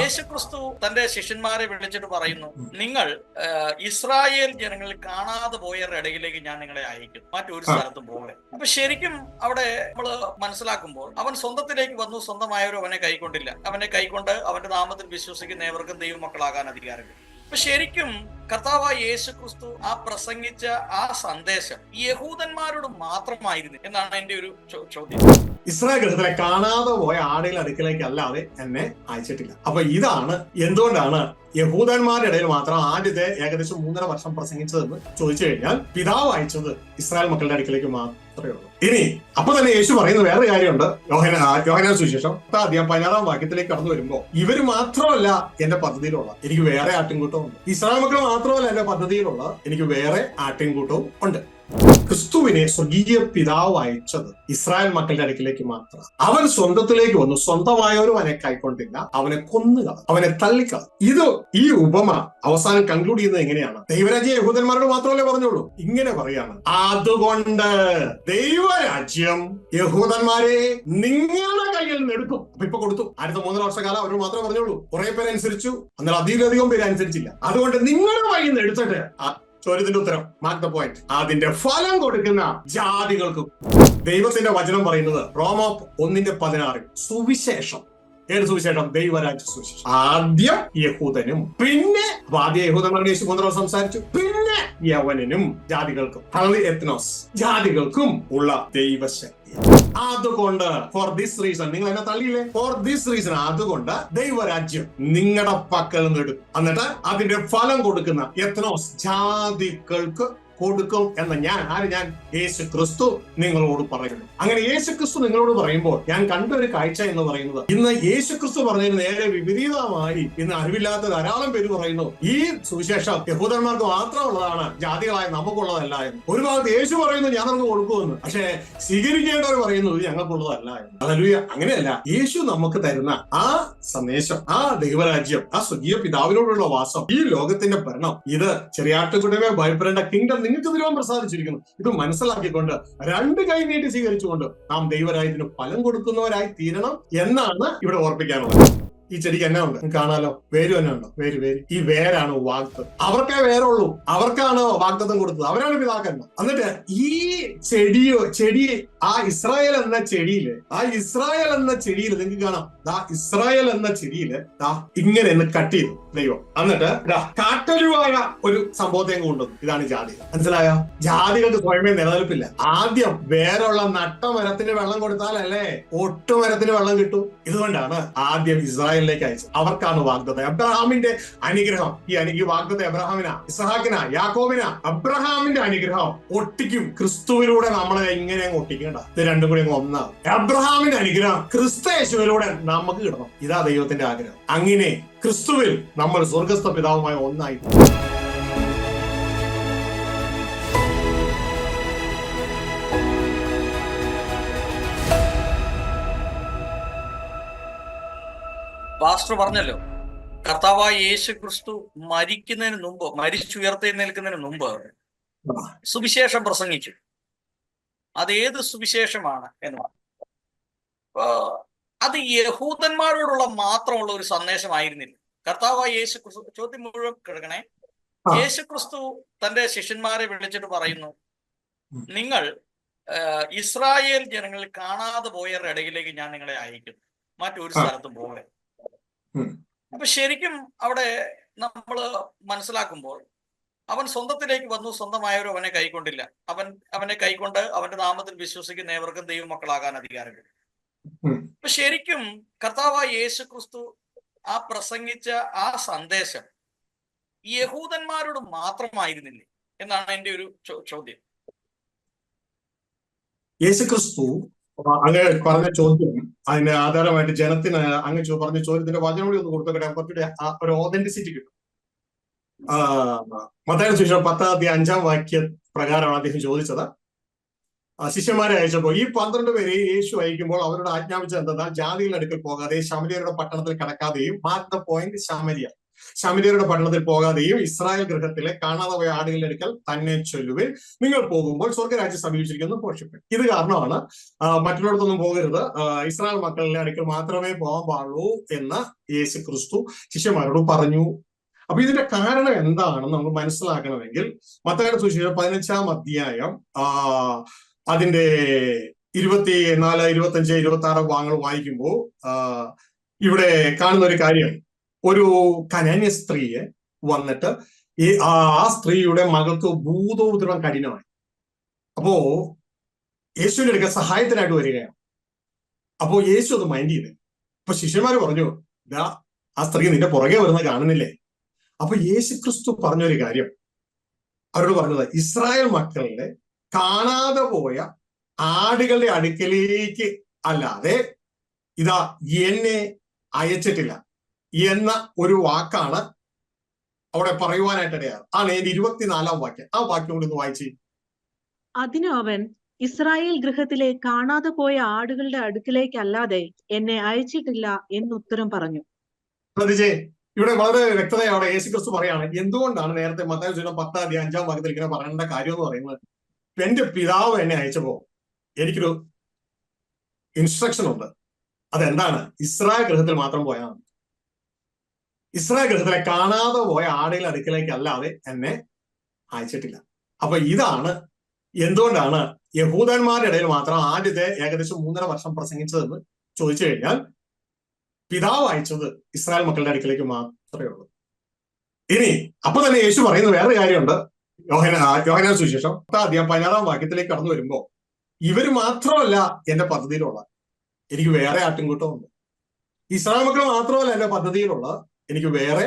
യേശുക്രിസ്തു തന്റെ ശിഷ്യന്മാരെ വിളിച്ചിട്ട് പറയുന്നു, നിങ്ങൾ ഇസ്രായേൽ ജനങ്ങളിൽ കാണാതെ പോയവരുടെ ഇടയിലേക്ക് ഞാൻ നിങ്ങളെ അയക്കും, മറ്റൊരു സ്ഥലത്തും പോകെ. അപ്പൊ ശരിക്കും അവിടെ നമ്മൾ മനസ്സിലാക്കുമ്പോൾ, അവൻ സ്വന്തത്തിലേക്ക് വന്നു, സ്വന്തമായവരും അവനെ കൈക്കൊണ്ടില്ല. അവനെ കൈക്കൊണ്ട് അവന്റെ നാമത്തിൽ വിശ്വസിക്കുന്ന ഏവർക്കും ദൈവമക്കളാകാൻ അധികാരമില്ല. അപ്പൊ ശരിക്കും കർത്താവായ യേശുക്രിസ്തു ആ പ്രസംഗിച്ച ആ സന്ദേശം യഹൂദന്മാരോട് മാത്രമായിരുന്നു എന്നാണ് എന്റെ ഒരു ചോദ്യം. ഇസ്രായേൽ ഗൃഹത്തിലെ കാണാതെ പോയ ആടുകളുടെ അടുക്കലേക്ക് അല്ലാതെ എന്നെ അയച്ചിട്ടില്ല. അപ്പൊ ഇതാണ് എന്തുകൊണ്ടാണ് യഹൂദന്മാരുടെ ഇടയിൽ മാത്രം ആദ്യത്തെ ഏകദേശം 3.5 വർഷം പ്രസംഗിച്ചതെന്ന് ചോദിച്ചു കഴിഞ്ഞാൽ, പിതാവ് അയച്ചത് ഇസ്രായേൽ മക്കളുടെ അടുക്കലേക്ക് മാത്രമേ ഉള്ളൂ. ഇനി അപ്പൊ തന്നെ യേശു പറയുന്ന വേറെ കാര്യമുണ്ട്. യോഹന്നാൻ സുവിശേഷം 16-ാം വാക്യത്തിലേക്ക് കടന്നു വരുമ്പോ, ഇവര് മാത്രമല്ല എന്റെ പദ്ധതിയിലുള്ള, എനിക്ക് വേറെ ആട്ടിൻകൂട്ടവും ഉണ്ട്. ഇസ്രായേൽ മക്കൾ മാത്രമല്ല എന്റെ പദ്ധതിയിലുള്ള, എനിക്ക് വേറെ ആട്ടിൻകൂട്ടവും ഉണ്ട്. ക്രിസ്തുവിനെ സ്വർഗീയ പിതാവ് അയച്ചത് ഇസ്രായേൽ മക്കളുടെ അടുക്കിലേക്ക് മാത്രം. അവൻ സ്വന്തത്തിലേക്ക് വന്നു, സ്വന്തമായവരും അവനെ കൈക്കൊണ്ടില്ല, അവനെ കൊന്നുകള, അവനെ തള്ളിക്കള. ഈ ഉപമ അവസാനം കൺക്ലൂഡ് ചെയ്യുന്നത് എങ്ങനെയാണ്? ദൈവരാജ്യം യഹൂദന്മാരോട് മാത്രമല്ലേ പറഞ്ഞോളൂ? ഇങ്ങനെ പറയാണ്, അതുകൊണ്ട് ദൈവരാജ്യം യഹൂദന്മാരെ നിങ്ങളുടെ കയ്യിൽ നിന്ന് എടുക്കും. അപ്പൊ ഇപ്പൊ കൊടുത്തു. അടുത്ത 3 വർഷക്കാലം അവർ മാത്രമേ പറഞ്ഞോളൂ. കുറെ പേര് അനുസരിച്ചു, എന്നാൽ അതിലധികം പേര് അനുസരിച്ചില്ല. അതുകൊണ്ട് നിങ്ങളുടെ കയ്യിൽ നിന്ന് എടുത്തിട്ട്, ചോദ്യത്തിന്റെ ഉത്തരം, മാർക്ക് ദ പോയിന്റ്, അതിന്റെ ഫലം കൊടുക്കുന്ന ജാതികൾക്കും. ദൈവത്തിന്റെ വചനം പറയുന്നത് റോമ 1:16, സുവിശേഷം. ഏത് സുവിശേഷം? ദൈവരാജ്യ സുവിശേഷം. ആദ്യം യഹൂദനും, പിന്നെ ആദ്യ യഹൂദന്മാരുടെ യേശു 3 വർഷം സംസാരിച്ചു, പിന്നെ യവനനും ജാതികൾക്കും, എത്നോസ് ജാതികൾക്കും ഉള്ള ദൈവശക്തി. അതുകൊണ്ട് ഫോർ ദിസ് റീസൺ, നിങ്ങൾ എന്നെ തള്ളിയില്ലേ? ഫോർ ദിസ് റീസൺ, അതുകൊണ്ട് ദൈവരാജ്യം നിങ്ങളുടെ പക്കൽ നിന്ന് എടുക്കും, എന്നിട്ട് അതിന്റെ ഫലം കൊടുക്കുന്ന എത്നോസ് ജാതികൾക്ക് കൊടുക്കും എന്ന് ഞാൻ യേശു ക്രിസ്തു നിങ്ങളോട് പറയുന്നു. അങ്ങനെ യേശു ക്രിസ്തു നിങ്ങളോട് പറയുമ്പോൾ ഞാൻ കണ്ട ഒരു കാഴ്ച എന്ന് പറയുന്നത്, ഇന്ന് യേശു ക്രിസ്തു പറഞ്ഞതിന് നേരെ വിപരീതമായി ഇന്ന് അറിവില്ലാത്ത ധാരാളം പേര് പറയുന്നു, ഈ സുവിശേഷം യഹൂദന്മാർക്ക് മാത്രമുള്ളതാണ്, ജാതികളായ നമുക്കുള്ളതല്ല എന്ന്. ഒരു ഭാഗത്ത് യേശു പറയുന്നു ഞാൻ നമുക്ക് കൊടുക്കുമെന്ന്, പക്ഷേ സ്വീകരിക്കേണ്ടവർ പറയുന്നു ഇത് ഞങ്ങൾക്കുള്ളതല്ല എന്ന്. ഹല്ലേലൂയ. അങ്ങനെയല്ല, യേശു നമുക്ക് തരുന്ന ആ സന്ദേശം, ആ ദൈവരാജ്യം, ആ സ്വർഗീയ പിതാവിനോടുള്ള വാസം, ഈ ലോകത്തിന്റെ ഭരണം, ഇത് ചെറിയാട്ടുകുടമേ ഭയപ്പെടേണ്ട കിങ്ഡം നിങ്ങൾക്ക് ദൈവം പ്രസാദിച്ചിരിക്കുന്നു. ഇത് മനസ്സിലാക്കിക്കൊണ്ട് 2 കൈ നീട്ടി സ്വീകരിച്ചുകൊണ്ട് നാം ദൈവരാജ്യത്തിന് ഫലം കൊടുക്കുന്നവരായി തീരണം എന്നാണ് ഇവിടെ ഓർപ്പിക്കാനുള്ളത്. ഈ ചെടിക്ക് എന്നാ ഉണ്ട്? കാണാലോ, വേര് തന്നെ ഉണ്ടോ? വേര്. ഈ വേരാണ് വാഗ്ദത്തം. അവർക്കേ വേരുള്ളൂ, അവർക്കാണ് വാഗ്ദത്തം കൊടുത്തത്, അവരാണ് പിതാക്കന്മാർ. എന്നിട്ട് ഈ ചെടി ആ ഇസ്രായേൽ എന്ന ചെടിയില് നിങ്ങൾക്ക് കാണാം, ഇസ്രായേൽ എന്ന ചെടിയില് ഇങ്ങനെ കട്ട് ചെയ്തു ദൈവം. എന്നിട്ട് കാട്ടൊരുവായ ഒരു സംഭവത്തെ കൊണ്ടുവന്നു. ഇതാണ് ജാതികൾ. മനസ്സിലായോ? ജാതികൾക്ക് സ്വയമേ നിലനിൽപ്പില്ല. ആദ്യം വേറുള്ള നട്ടമരത്തിന് വെള്ളം കൊടുത്താലല്ലേ ഒട്ടുമരത്തിന് വെള്ളം കിട്ടും. ഇതുകൊണ്ടാണ് ആദ്യം ഇസ്രായേലിലേക്ക് അയച്ചത്. അവർക്കാണ് വാഗ്ദത്തം, അബ്രഹാമിന്റെ അനുഗ്രഹം. ഈ വാഗ്ദത്തം എബ്രഹാമിനാ, ഇസ്ഹാക്കിനാ, യാക്കോബിനാ. അബ്രഹാമിന്റെ അനുഗ്രഹം ഒട്ടിക്കും, ക്രിസ്തുവിലൂടെ നമ്മളെ ഇങ്ങനെ ഒട്ടിക്കണ്ട. ഇത് രണ്ടും കൂടി ഒന്നാണ്. അബ്രഹാമിന്റെ അനുഗ്രഹം ക്രിസ്തുയേശുവിലൂടെ നമുക്ക് കിട്ടണം. ഇതാ ദൈവത്തിന്റെ ആഗ്രഹം. അങ്ങനെ ക്രിസ്തുവിൽ നമ്മൾ സ്വർഗസ്ഥ പിതാവുമായി ഒന്നായി. പാസ്റ്റർ പറഞ്ഞല്ലോ, കർത്താവായ യേശു ക്രിസ്തു മരിക്കുന്നതിന് മുമ്പ്, മരിച്ചുയർത്തെഴുന്നേൽക്കുന്നതിന് മുമ്പ് സുവിശേഷം പ്രസംഗിച്ചു. അതേത് സുവിശേഷമാണ് എന്ന് പറഞ്ഞു. അത് യഹൂദന്മാരോടുള്ള മാത്രമുള്ള ഒരു സന്ദേശമായിരുന്നില്ല. കർത്താവായ യേശു ക്രിസ്തു, ചോദ്യം മുഴുവൻ കിടക്കണേ, യേശു ക്രിസ്തു തന്റെ ശിഷ്യന്മാരെ വിളിച്ചിട്ട് പറയുന്നു, നിങ്ങൾ ഇസ്രായേൽ ജനങ്ങളിൽ കാണാതെ പോയവരുടെ ഇടയിലേക്ക് ഞാൻ നിങ്ങളെ അയക്കും, മറ്റൊരു സ്ഥലത്തും പോകെ. അപ്പൊ ശരിക്കും അവിടെ നമ്മൾ മനസ്സിലാക്കുമ്പോൾ, അവൻ സ്വന്തത്തിലേക്ക് വന്നു, സ്വന്തമായവരും അവനെ കൈക്കൊണ്ടില്ല. അവനെ കൈക്കൊണ്ട് അവന്റെ നാമത്തിൽ വിശ്വസിക്കുന്ന ഏവർക്കും ദൈവമക്കളാകാൻ അധികാരമില്ല. അപ്പൊ ശരിക്കും കർത്താവായ യേശു ക്രിസ്തു ആ പ്രസംഗിച്ച ആ സന്ദേശം യഹൂദന്മാരോട് മാത്രമായിരുന്നില്ലേ എന്നാണ് എന്റെ ഒരു ചോദ്യം. യേശു ക്രിസ്തു അങ്ങനെ പറഞ്ഞ ചോദ്യം, അതിന് ആധാരമായിട്ട് ജനത്തിന് അങ്ങ് പറഞ്ഞ ചോദ്യത്തിന്റെ വചനം കൂടി ഒന്ന് കൊടുത്തോട്ടെ, കുറച്ചുകൂടി ഒരു ഓതന്റിസിറ്റി കിട്ടും. മത്തായിയുടെ സുവിശേഷം 10-5 വാക്യ പ്രകാരമാണ് അദ്ദേഹം ചോദിച്ചത്. ശിഷ്യന്മാരെ അയച്ചപ്പോൾ ഈ 12 പേരെ യേശു അയക്കുമ്പോൾ അവരോട് ആജ്ഞാപിച്ചത് എന്തെന്നാൽ, ജാതികളുടെ അടുക്കൽ പോകാതെ ശമരിയരുടെ പട്ടണത്തിൽ കടക്കാതെയും, മാർക്ക് ദ പോയിന്റ്, ശമരിയ ശമര്യരുടെ പട്ടണത്തിൽ പോകാതെയും ഇസ്രായേൽ ഗൃഹത്തിലെ കാണാതെ പോയ ആടുകളുടെ അടുക്കൽ തന്നെ ചൊല്ലുവിൻ, നിങ്ങൾ പോകുമ്പോൾ സ്വർഗരാജ്യം സമീപിച്ചിരിക്കുന്നു പോഷിപ്പിൻ. ഇത് കാരണമാണ് മറ്റുള്ളിടത്തൊന്നും പോകരുത്, ഇസ്രായേൽ മക്കളുടെ അടുക്കൽ മാത്രമേ പോകാൻ പാടുള്ളൂ എന്ന് യേശു ക്രിസ്തു ശിഷ്യന്മാരോട് പറഞ്ഞു. അപ്പൊ ഇതിന്റെ കാരണം എന്താണെന്ന് നമുക്ക് മനസ്സിലാക്കണമെങ്കിൽ മത്തായിയുടെ സുവിശേഷം 15-ാം അധ്യായം അതിന്റെ 24, 25, 26 ഭാഗങ്ങൾ വായിക്കുമ്പോൾ ഇവിടെ കാണുന്ന ഒരു കാര്യം, ഒരു കനാന്യ സ്ത്രീയെ വന്നിട്ട് ആ സ്ത്രീയുടെ മകൾക്ക് ഭൂതോപദ്രവം കഠിനമായി. അപ്പോ യേശുവിന്റെ അടുക്ക സഹായത്തിനായിട്ട് വരികയാണ്. അപ്പോ യേശു അത് മൈൻഡ് ചെയ്ത്. അപ്പൊ ശിഷ്യന്മാര് പറഞ്ഞു, ഇതാ ആ സ്ത്രീ നിന്റെ പുറകെ വരുന്നത് കാണുന്നില്ലേ? അപ്പൊ യേശു ക്രിസ്തു പറഞ്ഞൊരു കാര്യം അവരോട് പറഞ്ഞത്, ഇസ്രായേൽ മക്കളുടെ കാണാതെ പോയ ആടുകളുടെ അടുക്കലേക്ക് അല്ലാതെ ഇതാ എന്നെ അയച്ചിട്ടില്ല എന്ന ഒരു വാക്കാണ് അവിടെ പറയുവാനായിട്ടിടയാണ്. ആണ് എന്റെ 24-ാം വാക്യം. ആ വാക്യം കൂടി ഒന്ന് വായിച്ചു. അതിനു അവൻ, ഇസ്രായേൽ ഗൃഹത്തിലെ കാണാതെ പോയ ആടുകളുടെ അടുക്കിലേക്കല്ലാതെ എന്നെ അയച്ചിട്ടില്ല എന്നുത്തരം പറഞ്ഞു. ശ്രദ്ധിച്ചേ, ഇവിടെ വളരെ വ്യക്തതയോടെ യേശു ക്രിസ്തു പറയാണ് എന്തുകൊണ്ടാണ് നേരത്തെ മത്തായി 10-ാം വാക്യത്തിൽ ഇങ്ങനെ പറയേണ്ട കാര്യം എന്ന് പറയുന്നത്. എന്റെ പിതാവ് എന്നെ അയച്ചപ്പോ എനിക്കൊരു ഇൻസ്ട്രക്ഷൻ ഉണ്ട്. അതെന്താണ്? ഇസ്രായേൽ ഗൃഹത്തിൽ മാത്രം പോയാൽ മതി. ഇസ്രായേൽ ഗൃഹത്തിലെ കാണാതെ പോയ ആടുകളുടെ അടുക്കലേക്ക് അല്ലാതെ എന്നെ അയച്ചിട്ടില്ല. അപ്പൊ ഇതാണ് എന്തുകൊണ്ടാണ് യഹൂദന്മാരുടെ ഇടയിൽ മാത്രം ആദ്യത്തെ ഏകദേശം 3.5 വർഷം പ്രസംഗിച്ചതെന്ന് ചോദിച്ചു കഴിഞ്ഞാൽ, പിതാവ് അയച്ചത് ഇസ്രായേൽ മക്കളുടെ അടുക്കലേക്ക് മാത്രമേ ഉള്ളൂ. ഇനി അപ്പൊ തന്നെ യേശു പറയുന്ന വേറെ കാര്യമുണ്ട്. യോഹന്നാൻ സുവിശേഷം 16-ാം വാക്യത്തിലേക്ക് കടന്നു വരുമ്പോ, ഇവര് മാത്രമല്ല എന്റെ പദ്ധതിയിലുള്ള, എനിക്ക് വേറെ ആട്ടിൻകൂട്ടമുണ്ട്. ഇസ്രായേൽ മക്കൾ മാത്രമല്ല എന്റെ പദ്ധതിയിലുള്ള, എനിക്ക് വേറെ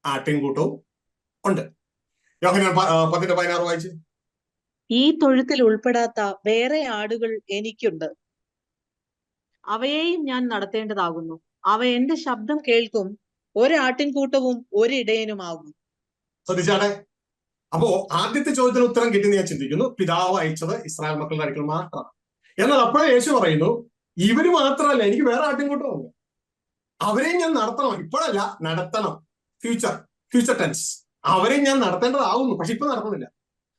ആട്ടിൻകൂട്ടവും ഉണ്ട്. യോഹന്നാൻ 10:16 വായിച്ച്. ഈ തൊഴുത്തിൽ ഉൾപ്പെടാത്ത വേറെ ആടുകൾ എനിക്കുണ്ട്, അവയെയും ഞാൻ നടത്തേണ്ടതാകുന്നു. അവ എന്റെ ശബ്ദം കേൾക്കും, ഒരാട്ടിൻകൂട്ടവും ഒരിടയനുമാകും. ശ്രദ്ധിച്ചാട്ടെ. അപ്പോ ആദ്യത്തെ ചോദ്യത്തിന് ഉത്തരം കിട്ടി ഞാൻ ചിന്തിക്കുന്നു, പിതാവ് അയച്ചത് ഇസ്രായേൽ മക്കളുടെ അടുക്കൽ മാത്രമാണ്. എന്നാൽ അപ്പോഴേ യേശു പറയുന്നു, ഇവര് മാത്രമല്ല എനിക്ക് വേറെ ആട്ടിൻകൂട്ടമുണ്ട്, അവരെയും ഞാൻ നടത്തണം. ഇപ്പോഴല്ല, നടത്തണം. Future tense. അവരെയും ഞാൻ നടത്തേണ്ടതാവുന്നു, പക്ഷെ ഇപ്പൊ നടത്തുന്നില്ല.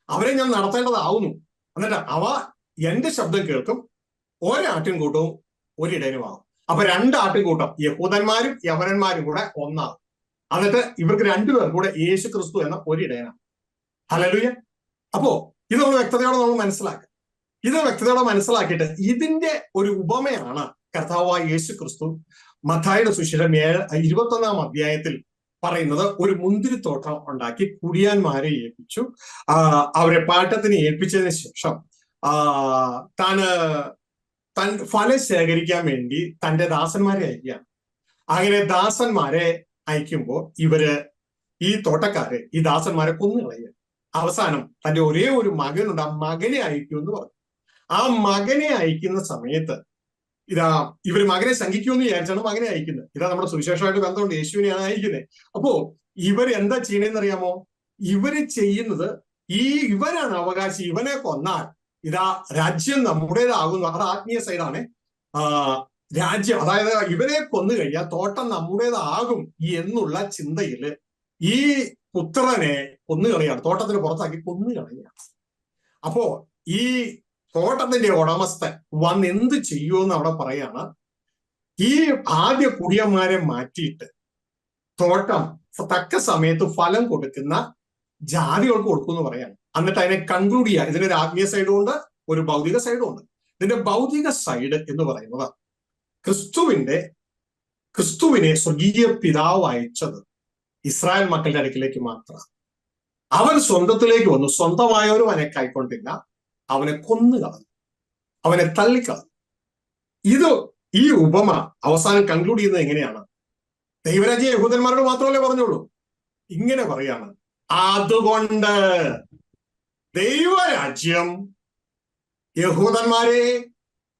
അവരെ ഞാൻ നടത്തേണ്ടതാവുന്നു. എന്നിട്ട് അവ എന്റെ ശബ്ദം കേൾക്കും, ഒരാട്ടിൻകൂട്ടവും ഒരിടയനുമാകും. അപ്പൊ 2 ആട്ടിൻകൂട്ടം, യഹൂദന്മാരും യവനന്മാരും കൂടെ ഒന്നാകും. എന്നിട്ട് ഇവർക്ക് 2 പേർ കൂടെ യേശു ക്രിസ്തു എന്ന ഒരിടയനാണ്. ഹല്ലേലൂയ. അപ്പോ ഇത് നമ്മൾ വ്യക്തതയോടെ നമ്മൾ മനസ്സിലാക്കുക. ഇത് വ്യക്തതയോടെ മനസ്സിലാക്കിയിട്ട് ഇതിന്റെ ഒരു ഉപമയാണ് കർത്താവായ യേശു ക്രിസ്തു മത്തായിയുടെ സുവിശേഷം 21-ാം അധ്യായത്തിൽ പറയുന്നത്. ഒരു മുന്തിരിത്തോട്ടം ഉണ്ടാക്കി കുടിയാന്മാരെ ഏൽപ്പിച്ചു. അവരെ പാട്ടത്തിന് ഏൽപ്പിച്ചതിന് ശേഷം താൻ ഫലം ശേഖരിക്കാൻ വേണ്ടി തന്റെ ദാസന്മാരെ അയക്കുകയാണ്. അങ്ങനെ ദാസന്മാരെ അയക്കുമ്പോൾ ഈ തോട്ടക്കാര് ഈ ദാസന്മാരെ കൊന്നുകളയുക. അവസാനം തന്റെ ഒരേ ഒരു മകനുണ്ട്, ആ മകനെ അയക്കുമെന്ന് പറഞ്ഞു. ആ മകനെ അയക്കുന്ന സമയത്ത് ഇവര് മകനെ ശങ്കിക്കുമെന്ന് വിചാരിച്ചാണ് മകനെ അയക്കുന്നത്. ഇതാ നമ്മുടെ സുവിശേഷമായിട്ട് ബന്ധമുണ്ട്, യേശുവിനെയാണ് അയക്കുന്നത്. അപ്പോ ഇവരെന്താ ചെയ്യണമെന്ന് അറിയാമോ? ഇവര് ചെയ്യുന്നത്, ഇവരാണ് അവകാശി, ഇവനെ കൊന്നാൽ രാജ്യം നമ്മുടേതാകുന്നു. അത് ആത്മീയ സൈഡാണ്. രാജ്യം, അതായത് ഇവരെ കൊന്നു കഴിഞ്ഞാൽ തോട്ടം നമ്മുടേതാകും എന്നുള്ള ചിന്തയില് ഈ പുത്രനെ കൊന്നുകളയാണ്, തോട്ടത്തിന് പുറത്താക്കി കൊന്നുകളയാണ്. അപ്പോ ഈ തോട്ടത്തിന്റെ ഉടമസ്ഥൻ വന്ന് എന്ത് ചെയ്യുമെന്ന് അവിടെ പറയാണ്. ഈ ആദ്യ കുടിയന്മാരെ മാറ്റിയിട്ട് തോട്ടം തക്ക സമയത്ത് ഫലം കൊടുക്കുന്ന ജാതികൾക്ക് കൊടുക്കുമെന്ന് പറയാണ്. എന്നിട്ട് അതിനെ കൺക്ലൂഡ് ചെയ്യുക. ഇതിനൊരു ആത്മീയ സൈഡും ഉണ്ട്, ഒരു ഭൗതിക സൈഡും ഉണ്ട്. ഇതിന്റെ ഭൗതിക സൈഡ് എന്ന് പറയുന്നത് ക്രിസ്തുവിനെ സ്വർഗീയ പിതാവ് അയച്ചത് ഇസ്രായേൽ മക്കളുടെ അടുക്കിലേക്ക് മാത്രമാണ്. അവൻ സ്വന്തത്തിലേക്ക് വന്നു, സ്വന്തമായവരും അവനെ കൈക്കൊണ്ടില്ല, അവനെ കൊന്നുകളഞ്ഞു, അവനെ തള്ളിക്കളഞ്ഞു. ഈ ഉപമ അവസാനം കൺക്ലൂഡ് ചെയ്യുന്നത് എങ്ങനെയാണ്? ദൈവരാജ്യം യഹൂദന്മാരോട് മാത്രമല്ലേ പറഞ്ഞുള്ളൂ. ഇങ്ങനെ പറയാണ്, അതുകൊണ്ട് ദൈവരാജ്യം യഹൂദന്മാരെ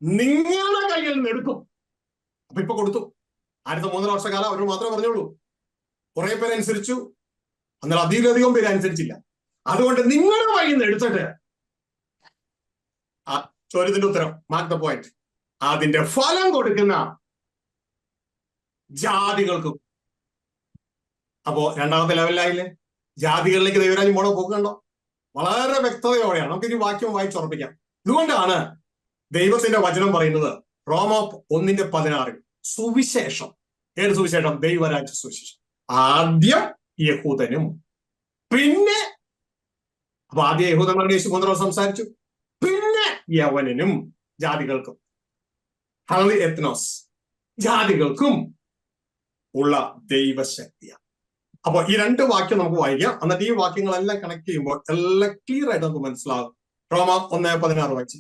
നിങ്ങളുടെ കയ്യിൽ നിന്ന് എടുക്കും. അപ്പൊ ഇപ്പൊ കൊടുത്തു. അടുത്ത 3.5 വർഷക്കാലം അവർ മാത്രമേ പറഞ്ഞുള്ളൂ. കുറെ പേരനുസരിച്ചു, എന്നാൽ അതിലധികം പേര് അനുസരിച്ചില്ല. അതുകൊണ്ട് നിങ്ങളുടെ കയ്യിൽ നിന്ന് എടുത്തിട്ട്, ആ ചോദ്യത്തിന്റെ ഉത്തരം, മാർക്ക് ദ പോയിന്റ്, അതിന്റെ ഫലം കൊടുക്കുന്ന ജാതികൾക്കും അപ്പോ രണ്ടാമത്തെ ലെവലിലായില്ലേ? ജാതികളിലേക്ക് ദൈവരാജ്യം പോണ പോക്ക് കണ്ടോ? വളരെ വ്യക്തതയോടെയാണ്. നമുക്ക് ഇനി വാക്യം വായിച്ചുറപ്പിക്കാം. ഇതുകൊണ്ടാണ് ദൈവത്തിന്റെ വചനം പറയുന്നത് റോമ 1:16 സുവിശേഷം. ഏത് സുവിശേഷം? ദൈവരാജ്യ സുവിശേഷം. ആദ്യം യഹൂദനും, പിന്നെ അപ്പൊ ആദ്യം യഹൂദന്മാരുടെ യേശു മാത്രം സംസാരിച്ചു, പിന്നെ യവനനും ജാതികൾക്കും, എത്നോസ് ജാതികൾക്കും ഉള്ള ദൈവശക്തിയാണ്. അപ്പൊ ഈ രണ്ട് വാക്യം നമുക്ക് വായിക്കാം. എന്നിട്ട് ഈ വാക്യങ്ങളെല്ലാം കണക്ട് ചെയ്യുമ്പോൾ എല്ലാം ക്ലിയർ ആയിട്ട് നമുക്ക് മനസ്സിലാകും. റോമ 1:16 വായിച്ചു.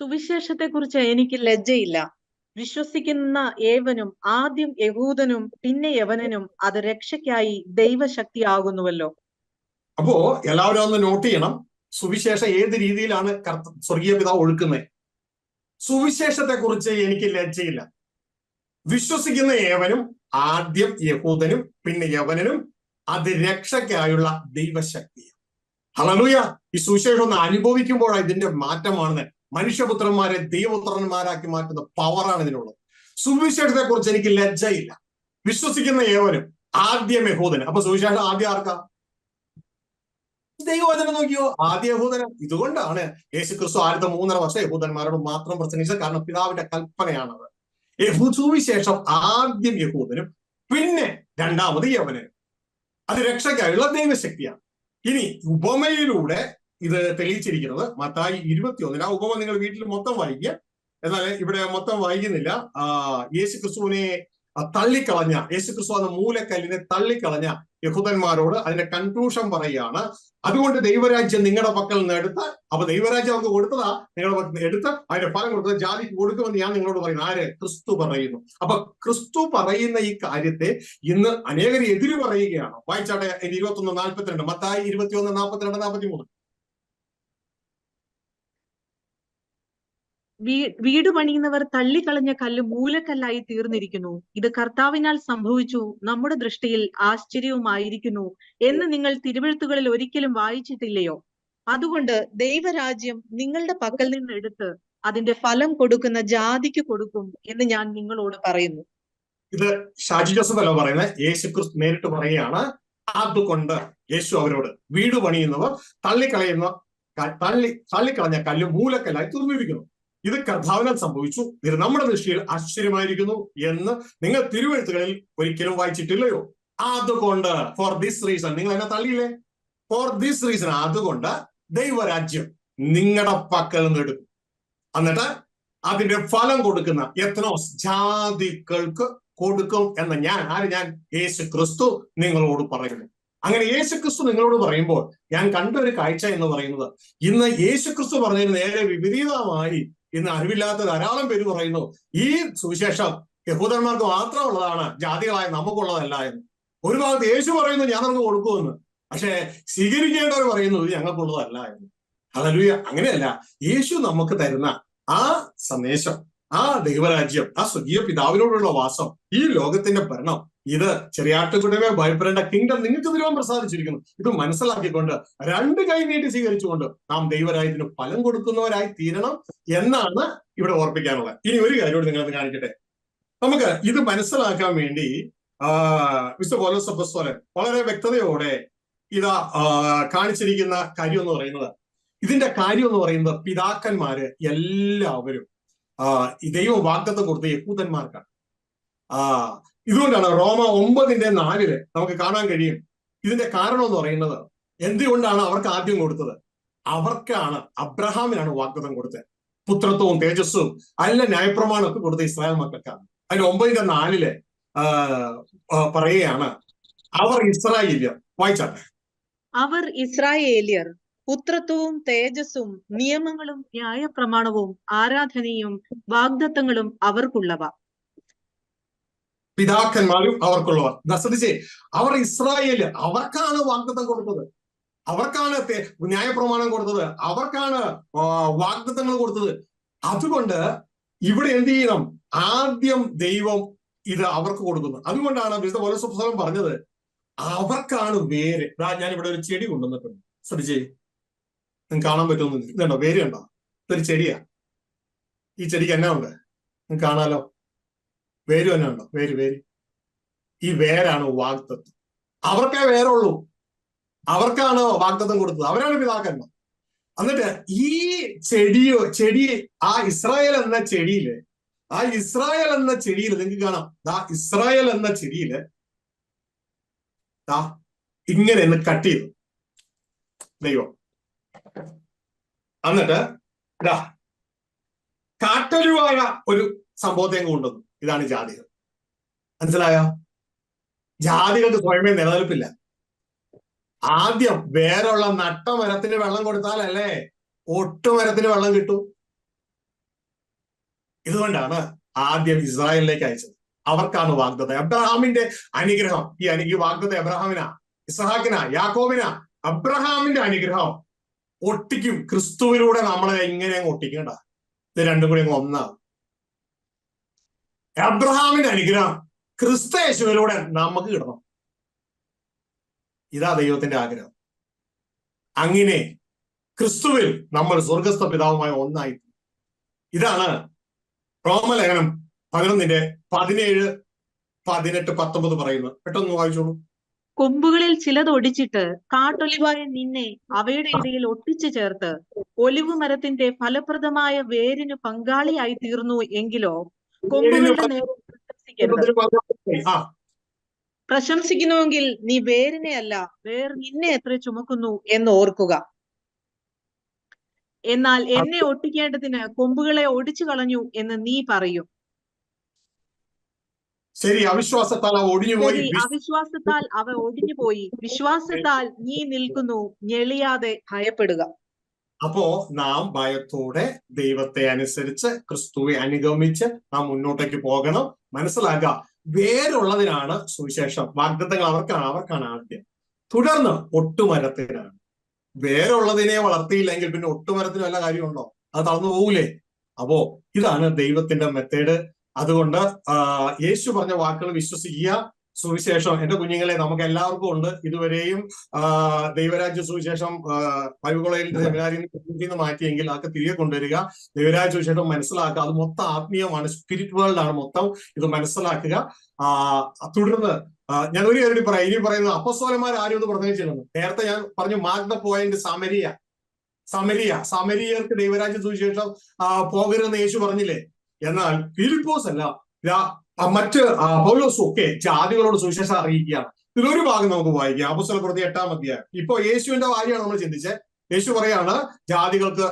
സുവിശേഷത്തെ കുറിച്ച് എനിക്ക് ലജ്ജയില്ല. വിശ്വസിക്കുന്ന ഏവനും ആദ്യം യഹൂദനും പിന്നെ യവനനും അത് രക്ഷയ്ക്കായി ദൈവശക്തിയാകുന്നുവല്ലോ. അപ്പോ എല്ലാവരും ഒന്ന് നോട്ട് ചെയ്യണം, സുവിശേഷം ഏത് രീതിയിലാണ് സ്വർഗീയ പിതാവ് ഒഴുക്കുന്നത്. സുവിശേഷത്തെ കുറിച്ച് എനിക്ക് ലജ്ജയില്ല. വിശ്വസിക്കുന്ന ഏവനും ആദ്യം യഹൂദനും പിന്നെ യവനനും അത് രക്ഷയ്ക്കായുള്ള ദൈവശക്തി. ഹല്ലേലൂയ. ഈ സുവിശേഷം ഒന്ന് അനുഭവിക്കുമ്പോഴാണ് ഇതിന്റെ മാറ്റമാണെന്ന്. മനുഷ്യപുത്രന്മാരെ ദൈവപുത്രന്മാരാക്കി മാറ്റുന്ന പവറാണ് ഇതിനുള്ളത്. സുവിശേഷത്തെ കുറിച്ച് എനിക്ക് ലജ്ജയില്ല. വിശ്വസിക്കുന്ന ഏവനും ആദ്യം യഹൂദന്. അപ്പൊ സുവിശേഷം ആദ്യം ആർക്കാ? ദൈവവചനം നോക്കിയോ, ആദ്യ യഹൂദന. ഇതുകൊണ്ടാണ് യേശുക്രിസ്തു 3.5 വർഷം യഹൂദന്മാരോട് മാത്രം പ്രസംഗിച്ചത്. കാരണം പിതാവിന്റെ കൽപ്പനയാണത്. സുവിശേഷം ആദ്യം യഹൂദനും പിന്നെ രണ്ടാമത് യവനനും അത് രക്ഷയ്ക്കായുള്ള ദൈവശക്തിയാണ്. ഇനി ഉപമയിലൂടെ ഇത് തെളിയിച്ചിരിക്കുന്നത് മത്തായി 21. ആ ഉപമ നിങ്ങൾ വീട്ടിൽ മൊത്തം വായിക്കുക. എന്നാൽ ഇവിടെ മൊത്തം വായിക്കുന്നില്ല. യേശുക്രിസ്തുവിനെ തള്ളിക്കളഞ്ഞ, യേശുക്രിസ്തു എന്ന മൂലക്കല്ലിനെ തള്ളിക്കളഞ്ഞ യഹൂദന്മാരോട് അതിന്റെ കൺക്ലൂഷൻ പറയുകയാണ്. അതുകൊണ്ട് ദൈവരാജ്യം നിങ്ങളുടെ പക്കൽ നിന്ന് എടുത്ത്, അപ്പൊ ദൈവരാജ്യം അവർക്ക് കൊടുത്തതാ, നിങ്ങളുടെ പക്കൽ എടുത്ത് അതിന്റെ ഫലം കൊടുത്തത് ജാതിക്ക് കൊടുക്കുമെന്ന് ഞാൻ നിങ്ങളോട് പറയുന്നു. ആര്? ക്രിസ്തു പറയുന്നു. അപ്പൊ ക്രിസ്തു പറയുന്ന ഈ കാര്യത്തെ ഇന്ന് അനേകർ എതിര് പറയുകയാണ്. വായിച്ചാട്ടെ 21:42, മത്തായി 21:42-43. വീട് പണിയുന്നവർ തള്ളിക്കളഞ്ഞ കല്ല് മൂലക്കല്ലായി തീർന്നിരിക്കുന്നു. ഇത് കർത്താവിനാൽ സംഭവിച്ചു, നമ്മുടെ ദൃഷ്ടിയിൽ ആശ്ചര്യവുമായിരിക്കുന്നു എന്ന് നിങ്ങൾ തിരുവെഴുത്തുകളിൽ ഒരിക്കലും വായിച്ചിട്ടില്ലയോ? അതുകൊണ്ട് ദൈവരാജ്യം നിങ്ങളുടെ പക്കൽ നിന്ന് എടുത്ത് അതിന്റെ ഫലം കൊടുക്കുന്ന ജാതിക്ക് കൊടുക്കും എന്ന് ഞാൻ നിങ്ങളോട് പറയുന്നു. ഇത് ഷാജി ജോസഫ് അല്ല പറയുന്നത്, യേശുക്രിസ്തു നേരിട്ട് പറയുകയാണ്. അതുകൊണ്ട് യേശു അവരോട്, വീട് പണിയുന്നവർ തള്ളിക്കളഞ്ഞ കല്ല് മൂലക്കല്ലായി തീർന്നിരിക്കുന്നു. ഇത് കർത്താവിനാൽ സംഭവിച്ചു, ഇത് നമ്മുടെ ദൃഷ്ടിയിൽ ആശ്ചര്യമായിരിക്കുന്നു എന്ന് നിങ്ങൾ തിരുവെഴുത്തുകളിൽ ഒരിക്കലും വായിച്ചിട്ടില്ലയോ? അതുകൊണ്ട്, ഫോർ ദിസ് റീസൺ, നിങ്ങൾ എന്നെ തള്ളിയില്ലേ? ഫോർ ദിസ് റീസൺ, അതുകൊണ്ട് ദൈവരാജ്യം നിങ്ങളുടെ പക്കൽ നിന്ന് എടുക്കും, എന്നിട്ട് അതിന്റെ ഫലം കൊടുക്കുന്ന എത്നോസ് ജാതികൾക്ക് കൊടുക്കും എന്ന് ഞാൻ യേശു ക്രിസ്തു നിങ്ങളോട് പറയുന്നു. അങ്ങനെ യേശു ക്രിസ്തു നിങ്ങളോട് പറയുമ്പോൾ ഞാൻ കണ്ട ഒരു കാഴ്ച എന്ന് പറയുന്നത്, ഇന്ന് യേശു ക്രിസ്തു പറഞ്ഞതിന് നേരെ വിപരീതമായി ഇന്ന് അറിവില്ലാത്ത ധാരാളം പേര് പറയുന്നു ഈ സുവിശേഷം യഹൂദന്മാർക്ക് മാത്രമുള്ളതാണ്, ജാതികളായ നമുക്കുള്ളതല്ല എന്ന്. ഒരു ഭാഗത്ത് യേശു പറയുന്നു ഞാൻ നമുക്ക് കൊടുക്കുമെന്ന്, പക്ഷെ സ്വീകരിക്കേണ്ടവർ പറയുന്നു ഇത് ഞങ്ങൾക്കുള്ളതല്ല എന്ന്. ഹല്ലേലൂയ. അങ്ങനെയല്ല, യേശു നമുക്ക് തരുന്ന ആ സന്ദേശം, ആ ദൈവരാജ്യം, ആ സ്വർഗീയ പിതാവിനോടുള്ള വാസം, ഈ ലോകത്തിന്റെ ഭരണം, ഇത് ചെറിയാട്ടുകുടമേ ഭയപ്പെടേണ്ട കിങ്ഡം നിങ്ങൾക്ക് തരുവാൻ പ്രസാദിച്ചിരിക്കുന്നു. ഇത് മനസ്സിലാക്കിക്കൊണ്ട് രണ്ട് കൈ നീട്ടി സ്വീകരിച്ചുകൊണ്ട് നാം ദൈവരാജ്യത്തിന് ഫലം കൊടുക്കുന്നവരായി തീരണം എന്നാണ് ഇവിടെ ഓർപ്പിക്കാനുള്ളത്. ഇനി ഒരു കാര്യം നിങ്ങളത് കാണിക്കട്ടെ. നമുക്ക് ഇത് മനസ്സിലാക്കാൻ വേണ്ടി വിശുദ്ധ പൗലോസ് അപ്പോസ്തലൻ വളരെ വ്യക്തതയോടെ ഇതാ കാണിച്ചിരിക്കുന്ന കാര്യം എന്ന് പറയുന്നത്, ഇതിന്റെ കാര്യം എന്ന് പറയുന്നത് പിതാക്കന്മാര് എല്ലാവരും ദൈവം വാഗ്ദത്തം കൊടുത്ത യഹൂദന്മാർക്കാണ്. ഇതുകൊണ്ടാണ് റോമ 9:4 നമുക്ക് കാണാൻ കഴിയും. ഇതിന്റെ കാരണം എന്ന് പറയുന്നത് എന്തുകൊണ്ടാണ് അവർക്ക് ആദ്യം കൊടുത്തത്? അവർക്കാണ്, അബ്രഹാമിനാണ് വാഗ്ദത്തം കൊടുത്തത്. പുത്രത്വവും തേജസ്സും അല്ല ന്യായപ്രമാണമൊക്കെ കൊടുത്ത ഇസ്രായേൽ മക്കൾക്കാണ്. അതിന് 9:4 പറയുകയാണ്, അവർ ഇസ്രായേല്യർ. വായിച്ചാട്ടെ. അവർ ഇസ്രായേല്യർ, പുത്രത്വവും തേജസ്സും നിയമങ്ങളും ന്യായപ്രമാണവും ആരാധനയും വാഗ്ദത്തങ്ങളും അവർക്കുള്ളവ. പിതാക്കന്മാരും അവർക്കുള്ളവർ. ശ്രദ്ധിച്ചേ, അവർ ഇസ്രായേല്, അവർക്കാണ് വാഗ്ദത്തം കൊടുത്തത്, അവർക്കാണ് ന്യായപ്രമാണം കൊടുത്തത്, അവർക്കാണ് വാഗ്ദത്തങ്ങൾ കൊടുത്തത്. അതുകൊണ്ട് ഇവിടെ എന്ത് ചെയ്യണം? ആദ്യം ദൈവം ഇത് അവർക്ക് കൊടുക്കുന്നു. അതുകൊണ്ടാണ് വിശുദ്ധ പൗലോസ് പുസ്തകം പറഞ്ഞത് അവർക്കാണ് വേര്. ഞാൻ ഇവിടെ ഒരു ചെടി കൊണ്ടുവന്നിട്ടുണ്ട്, ശ്രദ്ധിച്ചേ, നിങ്ങൾക്ക് കാണാൻ പറ്റുമെന്ന്. ഇതുണ്ടോ? വേര് കണ്ടോ? ഇതൊരു ചെടിയാ. ഈ ചെടിക്ക് എന്നാ ഉണ്ട്? നിങ്ങൾക്ക് കാണാലോ, വേര് തന്നെ ഉണ്ടോ? വേര്. ഈ വേരാണ് വാഗ്ദത്തം. അവർക്കേ വേറെ ഉള്ളൂ. അവർക്കാണ് വാഗ്ദത്തം കൊടുത്തത്. അവരാണ് പിതാക്കന്മാർ. എന്നിട്ട് ഈ ചെടി ആ ഇസ്രായേൽ എന്ന ചെടിയില് നിങ്ങൾക്ക് കാണാം, ഇസ്രായേൽ എന്ന ചെടിയില് ഇങ്ങനെ ഒന്ന് കട്ട് ചെയ്തു ദൈവം. എന്നിട്ട് കാട്ടൊഴിവായ ഒരു സംഭവത്തെ കൊണ്ടുവന്നു. ഇതാണ് ജാതികൾ. മനസ്സിലായോ? ജാതികൾക്ക് സ്വയമേ നിലനിൽപ്പില്ല. ആദ്യം വേറുള്ള നട്ടമരത്തിന് വെള്ളം കൊടുത്താലല്ലേ ഒട്ടുമരത്തിന് വെള്ളം കിട്ടും. ഇതുകൊണ്ടാണ് ആദ്യം ഇസ്രായേലിലേക്ക് അയച്ചത്. അവർക്കാണ് വാഗ്ദത്തം. അബ്രഹാമിന്റെ അനുഗ്രഹം. ഈ വാഗ്ദത്തം എബ്രഹാമിനാ, ഇസ്ഹാക്കിനാ, യാക്കോബിനാ. അബ്രഹാമിന്റെ അനുഗ്രഹം ഒട്ടിക്കും. ക്രിസ്തുവിലൂടെ നമ്മളെ ഇങ്ങനെ അങ്ങ് ഒട്ടിക്കണ്ട. ഇത് രണ്ടും കൂടി അങ്ങ് ഒന്നാവും. അബ്രഹാമിന്റെ അനുഗ്രഹം ക്രിസ്തു യേശുവിലൂടെ നമുക്ക് കിട്ടണം. ഇതാ ദൈവത്തിന്റെ ആഗ്രഹം. അങ്ങനെ ക്രിസ്തുവിൽ നമ്മൾ സ്വർഗസ്ഥ പിതാവുമായി ഒന്നായി. ഇതാണ് റോമലേഖനം 11:17, 18, 19 പറയുന്നത്. പെട്ടെന്ന് വായിച്ചോളൂ. കൊമ്പുകളിൽ ചിലത് ഒടിച്ചിട്ട് കാട്ടൊലിവായ നിന്നെ അവയുടെ ഇടയിൽ ഒട്ടിച്ചു ചേർത്ത് ഒലിവ് മരത്തിന്റെ ഫലപ്രദമായ വേരിന് പങ്കാളിയായി തീർന്നു എങ്കിലോ കൊമ്പുകളുടെ നേരെ പ്രശംസിക്കുന്നുവെങ്കിൽ നീ വേരിനെ അല്ല, വേർ നിന്നെ എത്ര ചുമക്കുന്നു എന്ന് ഓർക്കുക. എന്നാൽ എന്നെ ഒട്ടിക്കേണ്ടതിന് കൊമ്പുകളെ ഒടിച്ചു കളഞ്ഞു എന്ന് നീ പറയും. ശരി, അവിശ്വാസത്താൽ അവ ഒടിഞ്ഞുപോയി. അവിശ്വാസത്താൽ അവ ഒടിഞ്ഞുപോയി. വിശ്വാസത്താൽ നീ നിൽക്കുന്നു. ഞെളിയാതെ ഭയപ്പെടുക. അപ്പോ നാം ഭയത്തോടെ ദൈവത്തെ അനുസരിച്ച് ക്രിസ്തുവെ അനുഗമിച്ച് നാം മുന്നോട്ടേക്ക് പോകണം. മനസ്സിലാക്കുക, വേരുള്ളതിനാണ് സുവിശേഷം. വാഗ്ദത്തങ്ങൾ അവർക്കാണ് ആദ്യം. തുടർന്ന് ഒട്ടുമരത്തിനാണ്. വേരുള്ളതിനെ വളർത്തിയില്ലെങ്കിൽ പിന്നെ ഒട്ടുമരത്തിന് വല്ല കാര്യമുണ്ടോ? അത് തളർന്നു പോകൂലേ? അപ്പോ ഇതാണ് ദൈവത്തിന്റെ മെത്തേഡ്. അതുകൊണ്ട് യേശു പറഞ്ഞ വാക്കുകൾ വിശ്വസിക്കുക. സുവിശേഷം എന്റെ കുഞ്ഞുങ്ങളെ നമുക്ക് എല്ലാവർക്കും ഉണ്ട്. ഇതുവരെയും ദൈവരാജ്യ സുവിശേഷം ബൈബിൾ കോളേജിൽ സെമിനാരിൽ നിന്ന് മാറ്റിയെങ്കിൽ അതൊക്കെ തിരികെ കൊണ്ടുവരിക. ദൈവരാജ്യ സുവിശേഷം മനസ്സിലാക്കുക. അത് മൊത്തം ആത്മീയമാണ്, സ്പിരിറ്റ് വേൾഡ് ആണ് മൊത്തം. ഇത് മനസ്സിലാക്കുക. തുടർന്ന് ഞാൻ ഒരു കാര്യം പറയാം. ഇനി പറയുന്നത് അപ്പോസ്തലന്മാർ ആരും ഒന്ന് പ്രസംഗിച്ചിരുന്നു. നേരത്തെ ഞാൻ പറഞ്ഞു മാർക്ക് ദ പോയിന്റ്. സമരിയർക്ക് ദൈവരാജ്യ സുവിശേഷം പോകരുതെന്ന് യേശു പറഞ്ഞില്ലേ? എന്നാൽ ഫിലിപ്പോസ് അല്ല, മറ്റ് പൗലോസും ഒക്കെ ജാതികളോട് സുവിശേഷം അറിയിക്കുകയാണ്. ഇതിലൊരു ഭാഗം നമുക്ക് വായിക്കാം. അപ്പോസ്തലപ്രവൃത്തി 8-ാം അധ്യായം. ഇപ്പൊ യേശുവിന്റെ കാര്യമാണ് നമ്മൾ ചിന്തിച്ചത്. യേശു പറയാണ് ജാതികൾക്ക്,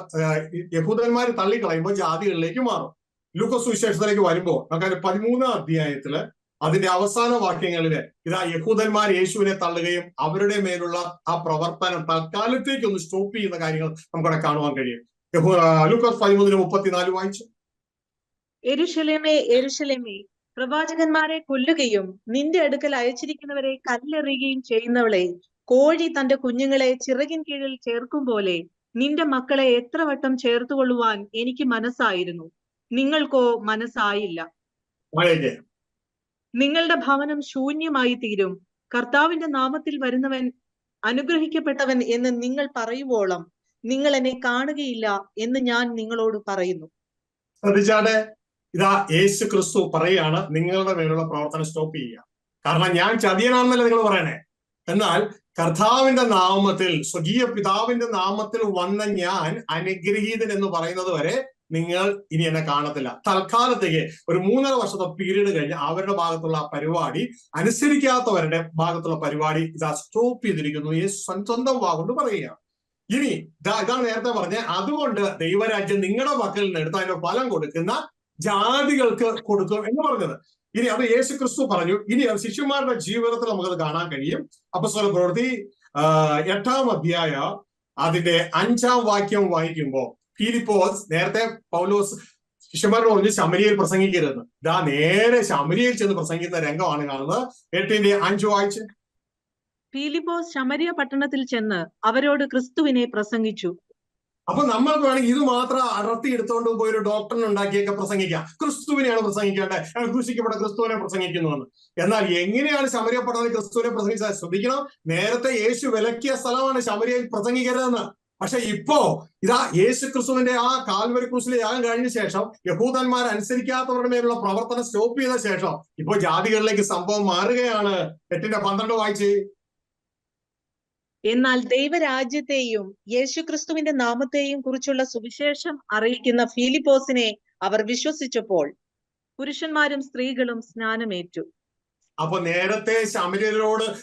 യഹൂദന്മാർ തള്ളിക്കളയുമ്പോൾ ജാതികളിലേക്ക് മാറും. ലൂക്കോസ് സുവിശേഷത്തിലേക്ക് വരുമ്പോൾ നമുക്ക് 13-ാം അധ്യായത്തില് അതിന്റെ അവസാന വാക്യങ്ങളില് ഇതാ യഹൂദന്മാർ യേശുവിനെ തള്ളുകയും അവരുടെ മേലുള്ള ആ പ്രവർത്തനം തൽക്കാലത്തേക്ക് ഒന്ന് സ്റ്റോപ്പ് ചെയ്യുന്ന കാര്യങ്ങൾ നമുക്കവിടെ കാണുവാൻ കഴിയും. ലൂക്കോസ് 13:34 വായിച്ചു. യെരൂശലേമേ, യെരൂശലേമേ, പ്രവാചകന്മാരെ കൊല്ലുകയും നിന്റെ അടുക്കൽ അയച്ചിരിക്കുന്നവരെ കല്ലെറിയുകയും ചെയ്യുന്നവളെ, കോഴി തന്റെ കുഞ്ഞുങ്ങളെ ചിറകിൻ കീഴിൽ ചേർക്കും പോലെ നിന്റെ മക്കളെ എത്ര വട്ടം ചേർത്തുകൊള്ളുവാൻ എനിക്ക് മനസ്സായിരുന്നു, നിങ്ങൾക്കോ മനസ്സായില്ല. നിങ്ങളുടെ ഭവനം ശൂന്യമായി തീരും. കർത്താവിന്റെ നാമത്തിൽ വരുന്നവൻ അനുഗ്രഹിക്കപ്പെട്ടവൻ എന്ന് നിങ്ങൾ പറയുവോളം നിങ്ങൾ എന്നെ കാണുകയില്ല എന്ന് ഞാൻ നിങ്ങളോട് പറയുന്നു. ശ്രദ്ധിച്ചാട്ടെ, ഇതാ യേശു ക്രിസ്തു പറയാണ് നിങ്ങളുടെ മേലുള്ള പ്രവർത്തനം സ്റ്റോപ്പ് ചെയ്യുക. കാരണം ഞാൻ ചതിയനാണെന്നല്ല നിങ്ങൾ പറയണേ. എന്നാൽ കർത്താവിന്റെ നാമത്തിൽ, സ്വകീയ പിതാവിന്റെ നാമത്തിൽ വന്ന ഞാൻ അനുഗ്രഹീതൻ എന്ന് പറയുന്നത് വരെ നിങ്ങൾ ഇനി എന്നെ കാണത്തില്ല. തൽക്കാലത്തേക്ക് ഒരു 3.5 വർഷത്തെ പീരീഡ് കഴിഞ്ഞ് അവരുടെ ഭാഗത്തുള്ള പരിപാടി, അനുസരിക്കാത്തവരുടെ ഭാഗത്തുള്ള പരിപാടി ഇതാ സ്റ്റോപ്പ് ചെയ്തിരിക്കുന്നു. യേശു സ്വന്തം വാഗുകൊണ്ട് പറയുകയാണ്. ഇനി ഇതാണ് നേരത്തെ പറഞ്ഞത്. അതുകൊണ്ട് ദൈവരാജ്യം നിങ്ങളുടെ മക്കളിൽ നിന്ന് എടുത്ത് അതിന്റെ ഫലം കൊടുക്കുന്ന ജാതികൾക്ക് കൊടുക്കും എന്ന് പറഞ്ഞത്. ഇനി അത് യേശു ക്രിസ്തു പറഞ്ഞു. ഇനി അത് ശിഷ്യന്മാരുടെ ജീവിതത്തിൽ നമുക്കത് കാണാൻ കഴിയും. അപ്പോസ്തലപ്രവൃത്തി 8-ാം അധ്യായം അതിന്റെ 5-ാം വാക്യം വായിക്കുമ്പോൾ ഫിലിപ്പോസ്, നേരത്തെ പൗലോസ് ശിഷ്യന്മാരോട് പറഞ്ഞു ശമരിയയിൽ പ്രസംഗിക്കരുത്. ഇതാ നേരെ ശമരിയയിൽ ചെന്ന് പ്രസംഗിക്കുന്ന രംഗമാണ് കാണുന്നത്. 8:5 വായിച്ച്. ഫിലിപ്പോസ് ശമരിയ പട്ടണത്തിൽ ചെന്ന് അവരോട് ക്രിസ്തുവിനെ പ്രസംഗിച്ചു. അപ്പൊ നമ്മൾക്ക് വേണമെങ്കിൽ ഇത് മാത്രം അടർത്തി എടുത്തുകൊണ്ട് പോയി ഒരു ഡോക്ടറിനെ ഉണ്ടാക്കിയൊക്കെ പ്രസംഗിക്കാം. ക്രിസ്തുവിനെയാണ് പ്രസംഗിക്കേണ്ടത്, ക്രൂശിക്കപ്പെട്ട ക്രിസ്തുവിനെ പ്രസംഗിക്കുന്നുവെന്ന്. എന്നാൽ എങ്ങനെയാണ് ശമരിയ പട്ടണത്തിൽ ക്രിസ്തുവിനെ പ്രസംഗിച്ചത്? ശ്രദ്ധിക്കണം. നേരത്തെ യേശു വിലക്കിയ സ്ഥലമാണ് ശമരിയയിൽ പ്രസംഗിക്കരുതെന്ന്. പക്ഷെ ഇപ്പോ ഇതാ യേശു ക്രിസ്തുവിന്റെ ആ കാൽവരി ക്രൂശിലെ യാഗം കഴിഞ്ഞ ശേഷം യഹൂദന്മാർ അനുസരിക്കാത്തവരുടെ മേലുള്ള പ്രവർത്തനം സ്റ്റോപ്പ് ചെയ്ത ശേഷം ഇപ്പൊ ജാതികളിലേക്ക് സംഭവം മാറുകയാണ്. 8:12 വായിച്ച്. എന്നാൽ ദൈവരാജ്യത്തെയും യേശുക്രിസ്തുവിന്റെ നാമത്തെയും കുറിച്ചുള്ള സുവിശേഷം അറിയിക്കുന്ന ഫിലിപ്പോസിനെ അവർ വിശ്വസിച്ചപ്പോൾ പുരുഷന്മാരും സ്ത്രീകളും സ്നാനമേറ്റു. അപ്പൊ നേരത്തെ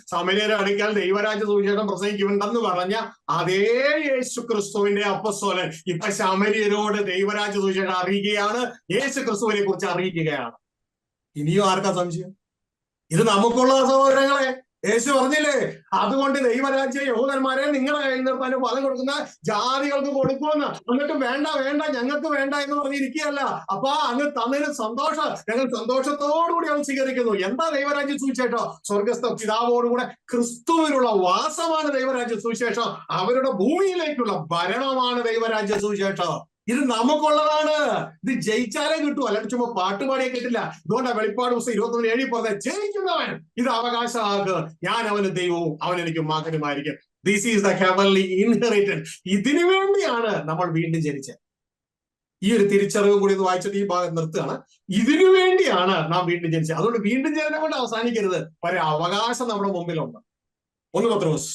സമര്യരെ അടുക്കൽ ദൈവരാജ്യ സുവിശേഷം പ്രസംഗിക്കുന്നുണ്ടെന്ന് പറഞ്ഞ അതേ യേശു ക്രിസ്തുവിന്റെ അപ്പസ്തോലൻ ഇപ്പൊ ശമര്യരോട് ദൈവരാജ്യ സുവിശേഷം അറിയിക്കുകയാണ്, യേശു ക്രിസ്തുവിനെ കുറിച്ച് അറിയിക്കുകയാണ്. ഇനിയും ആർക്കാ സംശയം? ഇത് നമുക്കുള്ള സഹോദരങ്ങളെ. യേശു പറഞ്ഞില്ലേ, അതുകൊണ്ട് ദൈവരാജ്യ യഹൂദന്മാരെ നിങ്ങളുടെ കയ്യിൽ നിർത്താൻ ഫലം കൊടുക്കുന്ന ജാതികൾക്ക് കൊടുക്കുമെന്ന്. എന്നിട്ട് വേണ്ട വേണ്ട ഞങ്ങൾക്ക് വേണ്ട എന്ന് പറഞ്ഞിരിക്കുകയല്ല. അപ്പൊ അങ്ങ് തന്നതിന് സന്തോഷം, ഞങ്ങൾ സന്തോഷത്തോടുകൂടി അവൻ സ്വീകരിക്കുന്നു. എന്താ ദൈവരാജ്യ സുവിശേഷം? സ്വർഗസ്ഥ പിതാവോടുകൂടെ ക്രിസ്തുവിനുള്ള വാസമാണ് ദൈവരാജ്യ സുവിശേഷം. അവരുടെ ഭൂമിയിലേക്കുള്ള ഭരണമാണ് ദൈവരാജ്യ സുവിശേഷം. ഇത് നമുക്കുള്ളതാണ്. ഇത് ജയിച്ചാലേ കിട്ടൂ, അല്ലാണ്ട് ചുമ്മാ പാട്ടുപാടിയെ കിട്ടില്ല. അതുകൊണ്ടാണ് വെളിപ്പാട് പുസ്തകം 21:7 പറഞ്ഞത്, ജയിക്കുന്നവൻ ഇത് അവകാശമാക്കുക, ഞാൻ അവന് ദൈവവും അവൻ എനിക്ക് മകനുമായിരിക്കും. This is the heavenly inheritance. ഇതിനു വേണ്ടിയാണ് നമ്മൾ വീണ്ടും ജനിച്ചത്. ഈ ഒരു തിരിച്ചറിവ് കൂടി ഒന്ന് വായിച്ചിട്ട് ഈ ഭാഗം നിർത്തുകയാണ്. ഇതിനു വേണ്ടിയാണ് നാം വീണ്ടും ജനിച്ചത്. അതുകൊണ്ട് വീണ്ടും ജനനം കൊണ്ട് അവസാനിക്കരുത്. ഒരു അവകാശം നമ്മുടെ മുമ്പിലുണ്ട്. 1 പത്രോസ്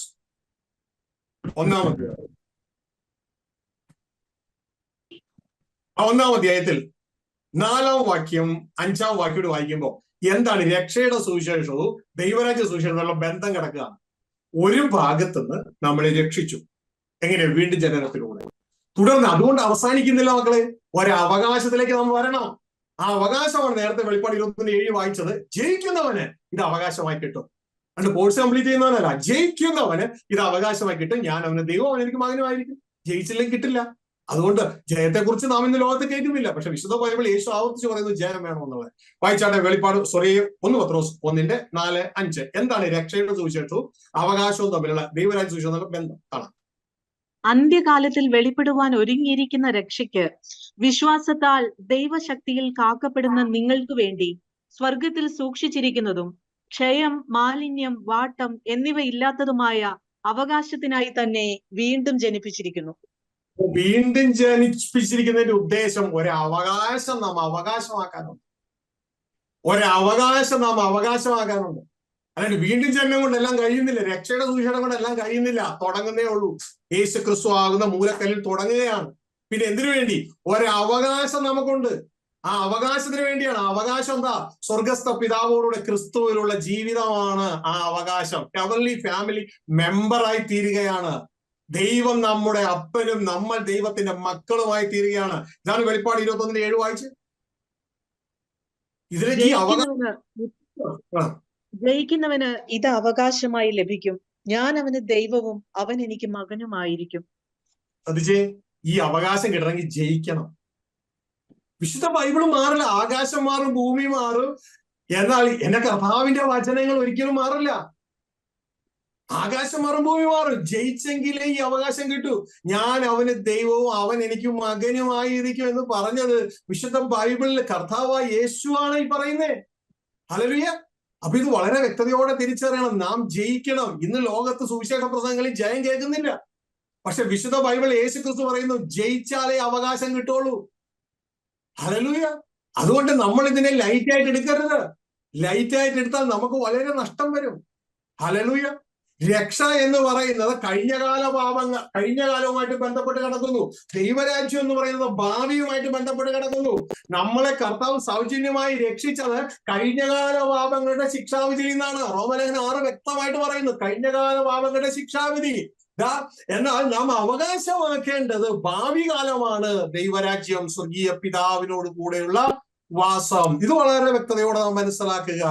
1 അധ്യായത്തിൽ 4-ാം വാക്യം 5-ാം വാക്യോട് വായിക്കുമ്പോൾ എന്താണ് രക്ഷയുടെ സുവിശേഷവും ദൈവരാജ്യ സുവിശേഷവും ബന്ധം കിടക്കുകയാണ്. ഒരു ഭാഗത്തുനിന്ന് നമ്മളെ രക്ഷിച്ചു, എങ്ങനെ? വീണ്ടും ജനനത്തിലൂടെ. തുടർന്ന് അതുകൊണ്ട് അവസാനിക്കുന്നില്ല മക്കളെ, ഒരവകാശത്തിലേക്ക് നമ്മൾ വരണം. ആ അവകാശമാണ് നേരത്തെ വെളിപ്പാട് 21:7 വായിച്ചത്. ജയിക്കുന്നവന് ഇത് അവകാശമായി കിട്ടും. അതുകൊണ്ട് കോഴ്സ് കംപ്ലീറ്റ് ചെയ്യുന്നവനല്ല, ജയിക്കുന്നവന് ഇത് അവകാശമായി കിട്ടും. ഞാൻ അവന് ദൈവം, അവൻ എനിക്ക് മകനുമായിരിക്കും. ജയിച്ചില്ലെങ്കിൽ കിട്ടില്ല. അതുകൊണ്ട് ജയത്തെക്കുറിച്ച് നാം ഇന്ന് ലോകത്ത് കേൾക്കുന്നില്ല. പക്ഷെ വിശുദ്ധ ബൈബിൾ യേശു ആവർത്തിച്ച് പറയുന്നത് ജയം വേണമെന്നുള്ളത്. വായിച്ചാട്ടെ വെളിപ്പാട് 1 പത്രോസ് 1:4-5. എന്താണ് രക്ഷയുടെ സുവിശേഷവും അവകാശവും തമ്മിലുള്ള ദൈവരാജ്യ സുവിശേഷവും ബന്ധം കാണാം. അന്ത്യകാലത്തിൽ വെളിപ്പെടുവാൻ ഒരുങ്ങിയിരിക്കുന്ന രക്ഷയ്ക്ക് വിശ്വാസത്താൽ ദൈവശക്തിയിൽ കാക്കപ്പെടുന്ന നിങ്ങൾക്ക് വേണ്ടി സ്വർഗത്തിൽ സൂക്ഷിച്ചിരിക്കുന്നതും ക്ഷയം, മാലിന്യം, വാട്ടം എന്നിവ ഇല്ലാത്തതുമായ അവകാശത്തിനായി തന്നെ വീണ്ടും ജനിപ്പിച്ചിരിക്കുന്നു. വീണ്ടും ജനിപ്പിച്ചിരിക്കുന്നതിന്റെ ഉദ്ദേശം ഒരവകാശം നാം അവകാശമാക്കാനുണ്ട്. ഒരവകാശമാക്കാനുണ്ട്. അല്ലാണ്ട് വീണ്ടും ജനനം കൊണ്ടെല്ലാം കഴിയുന്നില്ല. രക്ഷയുടെ സുവിശേഷം കൊണ്ടെല്ലാം കഴിയുന്നില്ല. തുടങ്ങുന്നേ ഉള്ളൂ. യേശു ക്രിസ്തു ആകുന്ന മൂലക്കല്ലിൽ തുടങ്ങുകയാണ്. പിന്നെ എന്തിനു വേണ്ടി? ഒരവകാശം നമുക്കുണ്ട്. ആ അവകാശത്തിന് വേണ്ടിയാണ്. അവകാശം എന്താ? സ്വർഗസ്ഥ പിതാവോടുകൂടെ ക്രിസ്തുവിലുള്ള ജീവിതമാണ് ആ അവകാശം. ഹെവൻലി ഫാമിലി മെമ്പറായി തീരുകയാണ്. ദൈവം നമ്മുടെ അപ്പനും നമ്മൾ ദൈവത്തിന്റെ മക്കളുമായി തീരുകയാണ്. ഇതാണ് വെളിപ്പാട് 21:7 വായിച്ച്. ഇതിലേക്ക് ജയിക്കുന്നവന് ഇത് അവകാശമായി ലഭിക്കും, ഞാൻ അവന് ദൈവവും അവൻ എനിക്ക് മകനുമായിരിക്കും. ശ്രദ്ധിച്ചേ, ഈ അവകാശം കിട്ടണമെങ്കിൽ ജയിക്കണം. വിശുദ്ധ ബൈബിള് മാറില്ല. ആകാശം മാറും, ഭൂമി മാറും, എന്നാൽ എന്റെ കർത്താവിന്റെ വചനങ്ങൾ ഒരിക്കലും മാറില്ല. ആകാശം മാറും, ഭൂമി മാറും. ജയിച്ചെങ്കിലേ ഈ അവകാശം കിട്ടൂ. ഞാൻ അവന് ദൈവവും അവൻ എനിക്ക് മകനുമായിരിക്കും എന്ന് പറഞ്ഞത് വിശുദ്ധ ബൈബിളിൽ കർത്താവായ യേശുവാണ് ഈ പറയുന്നേ. ഹല്ലേലൂയ. അപ്പൊ ഇത് വളരെ വ്യക്തതയോടെ തിരിച്ചറിയണം. നാം ജയിക്കണം. ഇന്ന് ലോകത്ത് സുവിശേഷ പ്രസംഗങ്ങളിൽ ജയം കേൾക്കുന്നില്ല. പക്ഷെ വിശുദ്ധ ബൈബിൾ യേശു ക്രിസ്തു പറയുന്നു, ജയിച്ചാലേ അവകാശം കിട്ടുള്ളൂ. ഹല്ലേലൂയ. അതുകൊണ്ട് നമ്മൾ ഇതിനെ ലൈറ്റ് ആയിട്ട് എടുക്കരുത്. ലൈറ്റ് ആയിട്ട് എടുത്താൽ നമുക്ക് വളരെ നഷ്ടം വരും. ഹല്ലേലൂയ. രക്ഷ എന്ന് പറയുന്നത് കഴിഞ്ഞകാലവുമായിട്ട് ബന്ധപ്പെട്ട് കിടക്കുന്നു. ദൈവരാജ്യം എന്ന് പറയുന്നത് ഭാവിയുമായിട്ട് ബന്ധപ്പെട്ട് കിടക്കുന്നു. നമ്മളെ കർത്താവ് സൗജന്യമായി രക്ഷിച്ചത് കഴിഞ്ഞകാല പാപങ്ങളുടെ ശിക്ഷാവിധിയിൽ നിന്നാണ്. റോമലേഖനം 6 വ്യക്തമായിട്ട് പറയുന്നു, കഴിഞ്ഞകാല പാപങ്ങളുടെ ശിക്ഷാവിധി. എന്നാൽ നാം അവകാശമാക്കേണ്ടത് ഭാവി കാലമാണ്. ദൈവരാജ്യം, സ്വർഗീയ പിതാവിനോട് കൂടെയുള്ള വാസം. ഇത് വളരെ വ്യക്തതയോടെ നാം മനസ്സിലാക്കുക.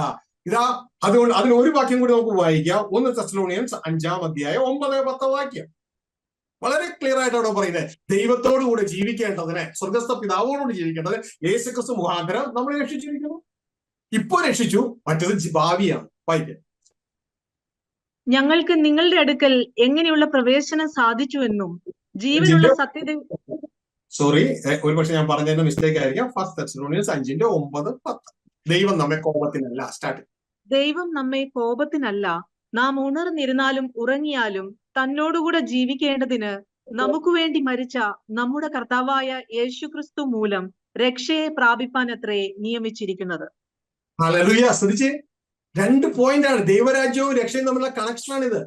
അതുകൊണ്ട് അതിന് ഒരു വാക്യം കൂടി നമുക്ക് വായിക്കാം. 1 തെസ്സലോനിയൻസ് 5-ാം അധ്യായം 9-10 വാക്യം. വളരെ ക്ലിയർ ആയിട്ട് അവിടെ പറയുന്നത്, ദൈവത്തോടു കൂടെ ജീവിക്കേണ്ടതിന്, സ്വർഗസ്ഥ പിതാവോടുകൂടി ജീവിക്കേണ്ടതിന് യേശുക്രിസ്തു മുഖാന്തരം നമ്മളെ രക്ഷിച്ചിരിക്കുന്നു. ഇപ്പൊ രക്ഷിച്ചു, മറ്റത് ഭാവിയാണ്. വായിക്കാം. ഞങ്ങൾക്ക് നിങ്ങളുടെ അടുക്കൽ എങ്ങനെയുള്ള പ്രവേശനം സാധിച്ചുവെന്നും ജീവനുള്ള സത്യത ഒരുപക്ഷെ ഞാൻ പറഞ്ഞതിന്റെ മിസ്റ്റേക്ക് ആയിരിക്കാം. 1 തെസ്സലോനിയൻസ് 5:9-10. ദൈവം നമ്മെ കോപത്തിനല്ല. ദൈവം നമ്മെ കോപത്തിനല്ല, നാം ഉണർന്നിരുന്നാലും ഉറങ്ങിയാലും തന്നോടുകൂടെ ജീവിക്കേണ്ടതിന് നമുക്ക് വേണ്ടി മരിച്ച നമ്മുടെ കർത്താവായ യേശുക്രിസ്തു മൂലം രക്ഷയെ പ്രാപിപ്പാൻ അത്രേ നിയമിച്ചിരിക്കുന്നത്. ഹല്ലേലൂയ. ശ്രദ്ധിച്ചേ, 2 പോയിന്റാണ്. ദൈവരാജ്യവും രക്ഷയും തമ്മിലുള്ള കണക്ഷനാണിത്.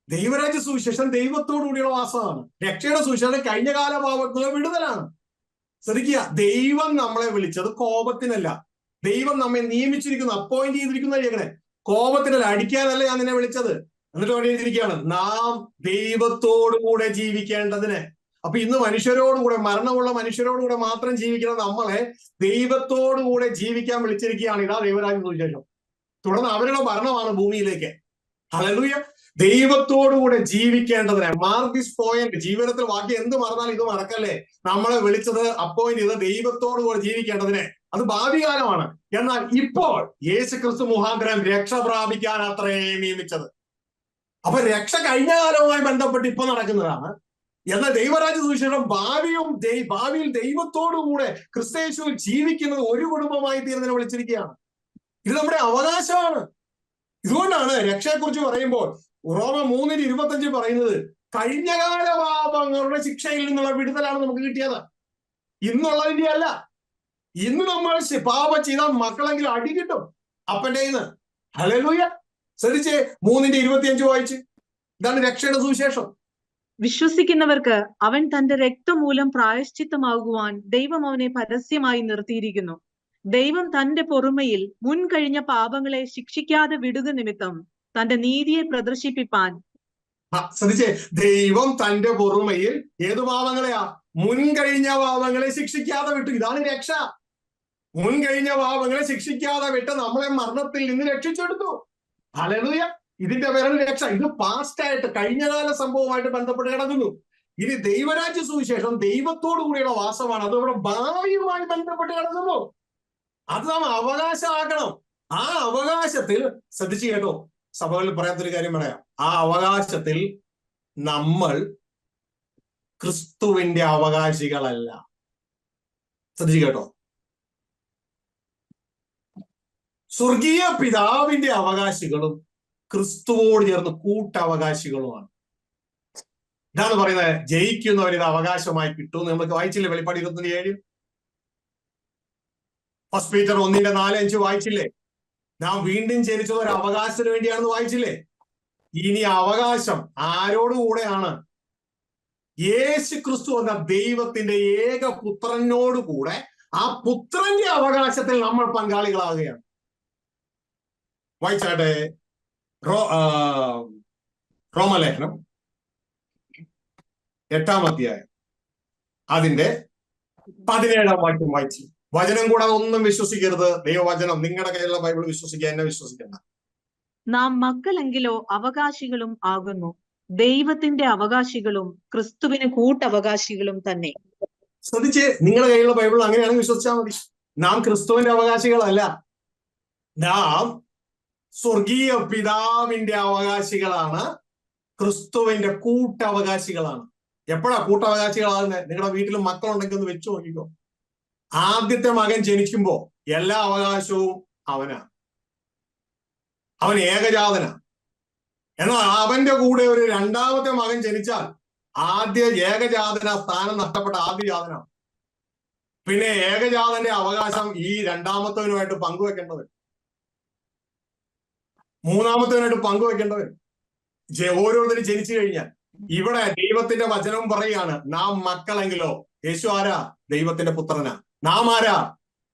ദൈവരാജ്യ സുവിശേഷം ദൈവത്തോടു കൂടിയുള്ള വാസമാണ്. രക്ഷയുടെ സുവിശേഷം കഴിഞ്ഞകാല പാപങ്ങളെ വിടുതലാണ്. ശ്രദ്ധിക്കുക, ദൈവം നമ്മളെ വിളിച്ചത് കോപത്തിനല്ല. ദൈവം നമ്മെ നിയമിച്ചിരിക്കുന്നു, അപ്പോയിന്റ് ചെയ്തിരിക്കുന്ന കോപത്തിനല്ല, അടിക്കാനല്ല ഞാൻ നിന്നെ വിളിച്ചത്. എന്നിട്ട് പറഞ്ഞിരിക്കുകയാണ് നാം ദൈവത്തോടുകൂടെ ജീവിക്കേണ്ടതിന്. അപ്പൊ ഇന്ന് മനുഷ്യരോടുകൂടെ, മരണമുള്ള മനുഷ്യരോടുകൂടെ മാത്രം ജീവിക്കണം, നമ്മളെ ദൈവത്തോടുകൂടെ ജീവിക്കാൻ വിളിച്ചിരിക്കുകയാണ്. ഇതാ ദൈവരാജ്യ സുവിശേഷം. തുടർന്ന് അവരുടെ ഭരണമാണ് ഭൂമിയിലേക്ക്. ഹല്ലേലൂയ. ദൈവത്തോടുകൂടെ ജീവിക്കേണ്ടതിന്. Mark this point. ജീവിതത്തിൽ ബാക്കി എന്ത് മറന്നാലും ഇത് മറക്കല്ലേ. നമ്മളെ വിളിച്ചത്, അപ്പോയിന്റ് ചെയ്ത് ദൈവത്തോടുകൂടെ ജീവിക്കേണ്ടതിന്. അത് ഭാവി കാലമാണ്. എന്നാൽ ഇപ്പോൾ യേശുക്രിസ്തു മുഖാന്തരം രക്ഷ പ്രാപിക്കാൻ അത്രേ നിയമിച്ചത്. അപ്പൊ രക്ഷ കഴിഞ്ഞ കാലവുമായി ബന്ധപ്പെട്ട് ഇപ്പൊ നടക്കുന്നതാണ്. എന്നാൽ ദൈവരാജ്യ സുവിശേഷം ഭാവിയിൽ ദൈവത്തോടുകൂടെ ക്രിസ്തയേശുവിൽ ജീവിക്കുന്നത് ഒരു കുടുംബമായി തീർന്നതിനെ വിളിച്ചിരിക്കുകയാണ്. ഇത് നമ്മുടെ അവകാശമാണ്. ഇതുകൊണ്ടാണ് രക്ഷയെക്കുറിച്ച് പറയുമ്പോൾ റോമർ 3:25 പറയുന്നത് കഴിഞ്ഞകാല പാപങ്ങളുടെ ശിക്ഷയിൽ നിന്നുള്ള വിടുതലാണ് നമുക്ക് കിട്ടിയത്, ഇന്നുള്ളതിന്റെ അല്ല. ഇന്ന് നമ്മൾ പാപം ചെയ്താൽ മക്കളെങ്കിലും അടി കിട്ടും അപ്പന്റെ കയ്യിന്ന്. ഹല്ലേലൂയ. ശ്രദ്ധിച്ചേ, 3:25 വായിച്ച്. ഇതാണ് രക്ഷയുടെ സുവിശേഷം. വിശ്വസിക്കുന്നവർക്ക് അവൻ തന്റെ രക്തം മൂലം പ്രായശ്ചിത്തമാകുവാൻ ദൈവം അവനെ പരസ്യമായി നിർത്തിയിരിക്കുന്നു. ദൈവം തന്റെ പൊറുമയിൽ മുൻകഴിഞ്ഞ പാപങ്ങളെ ശിക്ഷിക്കാതെ വിടുക നിമിത്തം തന്റെ നീതിയെ പ്രദർശിപ്പിപ്പാൻ. ശ്രദ്ധിച്ചേ, ദൈവം തന്റെ പൊറുമയിൽ ഏത് പാപങ്ങളെയാ? മുൻകഴിഞ്ഞ പാപങ്ങളെ ശിക്ഷിക്കാതെ വിട്ടു. ഇതാണ് രക്ഷ. മുൻകഴിഞ്ഞ പാപങ്ങളെ ശിക്ഷിക്കാതെ വിട്ട് നമ്മളെ മരണത്തിൽ നിന്ന് രക്ഷിച്ചെടുത്തു. ഹല്ലേലൂയ. ഇതിന്റെ പേരാണ് രക്ഷ. ഇത് പാസ്റ്റായിട്ട് കഴിഞ്ഞകാല സംഭവമായിട്ട് ബന്ധപ്പെട്ട് കിടക്കുന്നു. ഇനി ദൈവരാജ്യ സുവിശേഷം ദൈവത്തോടു കൂടിയുള്ള വാസമാണ്. അത് ഇവിടെ ഭാവിയുമായി ബന്ധപ്പെട്ട് കിടക്കുന്നു. അത് നാം അവകാശമാക്കണം. ആ അവകാശത്തിൽ ശ്രദ്ധിച്ചു കേട്ടോ, സഭകളിൽ പറയാത്തൊരു കാര്യം പറയാം. ആ അവകാശത്തിൽ നമ്മൾ ക്രിസ്തുവിന്റെ അവകാശികളല്ല. ശ്രദ്ധിച്ചു കേട്ടോ, സ്വർഗീയ പിതാവിന്റെ അവകാശികളും ക്രിസ്തുവോട് ചേർന്ന് കൂട്ടവകാശികളുമാണ്. ഇതാണ് പറയുന്നത്, ജയിക്കുന്നവർ ഇത് അവകാശമായി കിട്ടും. നമുക്ക് വായിച്ചില്ലേ വെളിപ്പാട് 27? First Peter 1:4-5 വായിച്ചില്ലേ? നാം വീണ്ടും ജനിച്ചത് ഒരു അവകാശത്തിന് വേണ്ടിയാണെന്ന് വായിച്ചില്ലേ? ഇനി അവകാശം ആരോടുകൂടെയാണ്? യേശു ക്രിസ്തു എന്ന ദൈവത്തിന്റെ ഏക പുത്രനോടുകൂടെ ആ പുത്രന്റെ അവകാശത്തിൽ നമ്മൾ പങ്കാളികളാകുകയാണ്. വായിച്ചാട്ടെ, റോമലേഖനം 8-ാം അധ്യായം അതിന്റെ 17-ാം വാക്യം വായിച്ചു. വചനം കൂടാതെ ഒന്നും വിശ്വസിക്കരുത്. ദൈവവചനം, നിങ്ങളുടെ കയ്യിലുള്ള ബൈബിൾ വിശ്വസിക്കുക, എന്നെ വിശ്വസിക്കണ്ട. നാം മക്കളെങ്കിലോ അവകാശികളും ആകുന്നു, ദൈവത്തിന്റെ അവകാശികളും ക്രിസ്തുവിന് കൂട്ടവകാശികളും തന്നെ. ശ്രദ്ധിച്ച്, നിങ്ങളുടെ കയ്യിലുള്ള ബൈബിൾ അങ്ങനെയാണെങ്കിൽ വിശ്വസിച്ചാൽ മതി. നാം ക്രിസ്തുവിന്റെ അവകാശികളല്ല, നാം സ്വർഗീയ പിതാവിന്റെ അവകാശികളാണ്, ക്രിസ്തുവിന്റെ കൂട്ടവകാശികളാണ്. എപ്പോഴാ കൂട്ടവകാശികളാകുന്നത്? നിങ്ങളുടെ വീട്ടിൽ മക്കളുണ്ടെങ്കിൽ ഒന്ന് വെച്ചു നോക്കിക്കോ. ആദ്യത്തെ മകൻ ജനിക്കുമ്പോ എല്ലാ അവകാശവും അവനാണ്. അവൻ ഏകജാതനാ. എന്നാൽ അവന്റെ കൂടെ ഒരു രണ്ടാമത്തെ മകൻ ജനിച്ചാൽ ആദ്യ ഏകജാതന സ്ഥാനം നഷ്ടപ്പെട്ട ആദ്യ ജാതനാണ്. പിന്നെ ഏകജാതന്റെ അവകാശം ഈ രണ്ടാമത്തവനുമായിട്ട് പങ്കുവെക്കേണ്ടവൻ, മൂന്നാമത്തവനായിട്ട് പങ്കുവെക്കേണ്ടവൻ. ഓരോരുത്തരും ജനിച്ചു കഴിഞ്ഞാൽ ഇവിടെ ദൈവത്തിന്റെ വചനവും പറയുകയാണ്, നാം മക്കളെങ്കിലോ. യേശു ആരാ? ദൈവത്തിന്റെ പുത്രനാ. നാം ആരാ?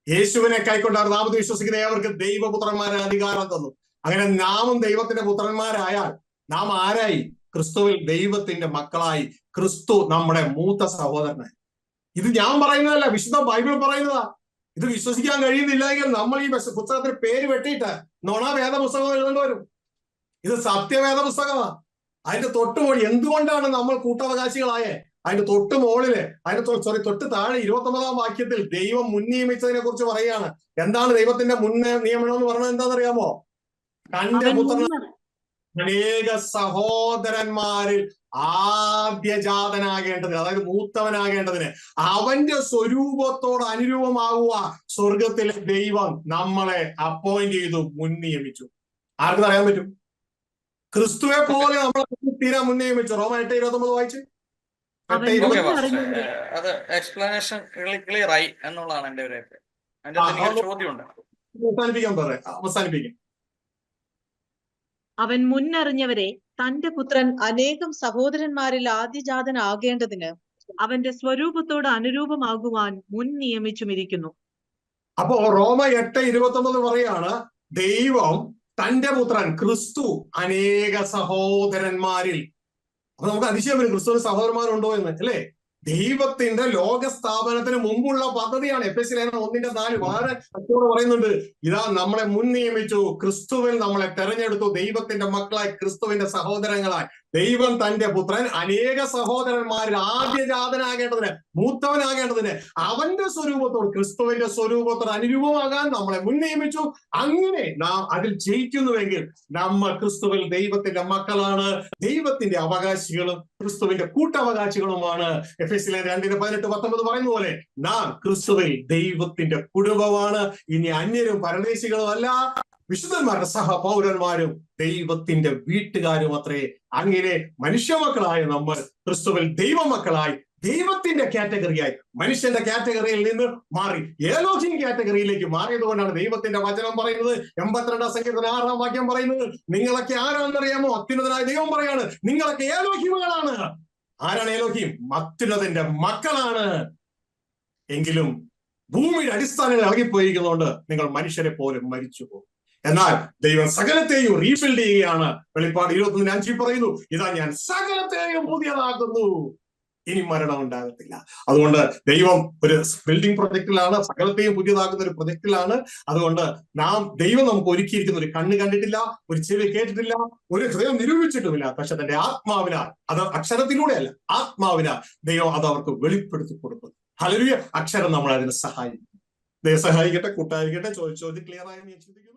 യേശുവിനെ കൈക്കൊണ്ടാർ നാമത്തിൽ വിശ്വസിക്കുന്ന ഏവർക്ക് ദൈവപുത്രന്മാരെ അധികാരം തന്നു. അങ്ങനെ നാമും ദൈവത്തിന്റെ പുത്രന്മാരായാൽ നാം ആരായി? ക്രിസ്തുവിൽ ദൈവത്തിന്റെ മക്കളായി. ക്രിസ്തു നമ്മുടെ മൂത്ത സഹോദരനായി. ഇത് ഞാൻ പറയുന്നതല്ല, വിശുദ്ധ ബൈബിൾ പറയുന്നതാ. ഇത് വിശ്വസിക്കാൻ കഴിയുന്നില്ലെങ്കിൽ നമ്മൾ ഈ പുസ്തകത്തിന് പേര് വെട്ടിയിട്ട് നുണ വേദപുസ്തകം എഴുതേണ്ടി വരും. ഇത് സത്യവേദ പുസ്തകമാണ്. അതിന്റെ തൊട്ടുമോളി എന്തുകൊണ്ടാണ് നമ്മൾ കൂട്ടവകാശികളായേ? അതിന്റെ തൊട്ട് മുകളില്, തൊട്ട് താഴെ 29-ാം വാക്യത്തിൽ ദൈവം മുൻ നിയമിച്ചതിനെ കുറിച്ച് പറയുകയാണ്. എന്താണ് ദൈവത്തിന്റെ മുൻ നിയമനം എന്ന് പറഞ്ഞത്? എന്താണെന്നറിയാമോ? തന്റെ പുത്രൻ അനേക സഹോദരന്മാരിൽ ആദ്യജാതനാകേണ്ടതിന്, അതായത് മൂത്തവനാകേണ്ടതിന്, അവന്റെ സ്വരൂപത്തോട് അനുരൂപമാകുക സ്വർഗത്തിലെ ദൈവം നമ്മളെ അപ്പോയിന്റ് ചെയ്തു, മുൻ നിയമിച്ചു. ആർക്ക് അറിയാൻ പറ്റും? ക്രിസ്തുവെ പോലെ നമ്മളെ തീരാൻ മുൻ നിയമിച്ചു. റോമ 8:29 വായിച്ചു. അത് എക്സ്പ്ലനേഷൻ ക്ലിയർ ആയി എന്നുള്ളതാണ് എന്റെ ഒരു ചോദ്യമുണ്ട്. അവസാനിപ്പിക്കാം. അവൻ മുന്നറിഞ്ഞവരെ തന്റെ പുത്രൻ അനേകം സഹോദരന്മാരിൽ ആദ്യജാതനാകേണ്ടതിന് അവന്റെ സ്വരൂപത്തോട് അനുരൂപമാകുവാൻ മുൻ നിയമിച്ചുമിരിക്കുന്നു. അപ്പോ റോമ 8:29 പറയാണ്, ദൈവം തന്റെ പുത്രൻ ക്രിസ്തു അനേക സഹോദരന്മാരിൽ. അപ്പൊ നമുക്ക് അതിശയം വരും, ക്രിസ്തുവിന് സഹോദരന്മാരുണ്ടോ എന്ന്, അല്ലേ? ദൈവത്തിന്റെ ലോകസ്ഥാപനത്തിന് മുമ്പുള്ള പദ്ധതിയാണ്. എഫെസ്യർ 1:4 വളരെ അത്തോടെ പറയുന്നുണ്ട്, ഇതാ നമ്മളെ മുൻ നിയമിച്ചു, ക്രിസ്തുവിൽ നമ്മളെ തെരഞ്ഞെടുത്തു, ദൈവത്തിന്റെ മക്കളായി, ക്രിസ്തുവിന്റെ സഹോദരങ്ങളായി. ദൈവം തന്റെ പുത്രൻ അനേക സഹോദരന്മാരിൽ ആദ്യജാതനാകേണ്ടതിന്, മൂത്തവനാകേണ്ടതിന്, അവന്റെ സ്വരൂപത്തോട്, ക്രിസ്തുവിന്റെ സ്വരൂപത്തോട് അനുരൂപമാകാൻ നമ്മളെ മുൻ നിയമിച്ചു. അങ്ങനെ നാം അതിൽ ജയിക്കുന്നുവെങ്കിൽ നമ്മൾ ക്രിസ്തുവിൽ ദൈവത്തിന്റെ മക്കളാണ്, ദൈവത്തിന്റെ അവകാശികളും ക്രിസ്തുവിന്റെ കൂട്ടവകാശികളുമാണ്. എഫെസ്യർ 2:18-19 പറയുന്ന പോലെ നാം ക്രിസ്തുവിൽ ദൈവത്തിന്റെ കുടുംബമാണ്. ഇനി അന്യരും പരദേശികളും അല്ല, വിശുദ്ധന്മാരുടെ സഹപൗരന്മാരും ദൈവത്തിന്റെ വീട്ടുകാരും അത്രേ. അങ്ങനെ മനുഷ്യമക്കളായ നമ്മൾ ക്രിസ്തുവിൽ ദൈവമക്കളായി, ദൈവത്തിന്റെ കാറ്റഗറിയായി, മനുഷ്യന്റെ കാറ്റഗറിയിൽ നിന്ന് മാറി ഏലോഹിം കാറ്റഗറിയിലേക്ക് മാറിയതുകൊണ്ടാണ് ദൈവത്തിന്റെ വചനം പറയുന്നത്, 82 സങ്കീർത്തനം 6 വാക്യം പറയുന്നത്, നിങ്ങളൊക്കെ ആരാണെന്നറിയാമോ? അത്യുന്നതനായ ദൈവം പറയാണ്, നിങ്ങളൊക്കെ ഏലോഹിമുകളാണ്. ആരാണ് ഏലോഹിം? അത്യുന്നതന്റെ മക്കളാണ്. എങ്കിലും ഭൂമിയുടെ അടിസ്ഥാനങ്ങൾ ഇളകിപ്പോയിരിക്കുന്നതുകൊണ്ട് നിങ്ങൾ മനുഷ്യരെ പോലും മരിച്ചു പോകും. എന്നാൽ ദൈവം സകലത്തെയും റീബിൽഡ് ചെയ്യുകയാണ്. വെളിപ്പാട് 21:5 പറയുന്നു, ഇതാ ഞാൻ സകലത്തെയും പുതിയതാക്കുന്നു, ഇനി മരണം ഉണ്ടാകത്തില്ല. അതുകൊണ്ട് ദൈവം ഒരു ബിൽഡിംഗ് പ്രൊജക്റ്റിലാണ്, സകലത്തെയും പുതിയതാക്കുന്ന ഒരു പ്രൊജക്റ്റിലാണ്. അതുകൊണ്ട് ദൈവം നമുക്ക് ഒരുക്കിയിരിക്കുന്ന ഒരു കണ്ണ് കണ്ടിട്ടില്ല, ഒരു ചെവി കേട്ടിട്ടില്ല, ഒരു ഹൃദയം നിരൂപിച്ചിട്ടുമില്ല. പക്ഷെ തന്റെ ആത്മാവിനാൽ, അത് അക്ഷരത്തിലൂടെയല്ല, ആത്മാവിനാൽ ദൈവം അത് അവർക്ക് വെളിപ്പെടുത്തി കൊടുക്കുന്നു. ഹല്ലേലൂയ. അക്ഷരം നമ്മൾ അതിനെ സഹായിക്കും. ദൈവം സഹായിക്കട്ടെ, കൂട്ടായിരിക്കട്ടെ. ചോദിച്ച് ക്ലിയർ ആയി ഞാൻ ചിന്തിക്കുന്നു.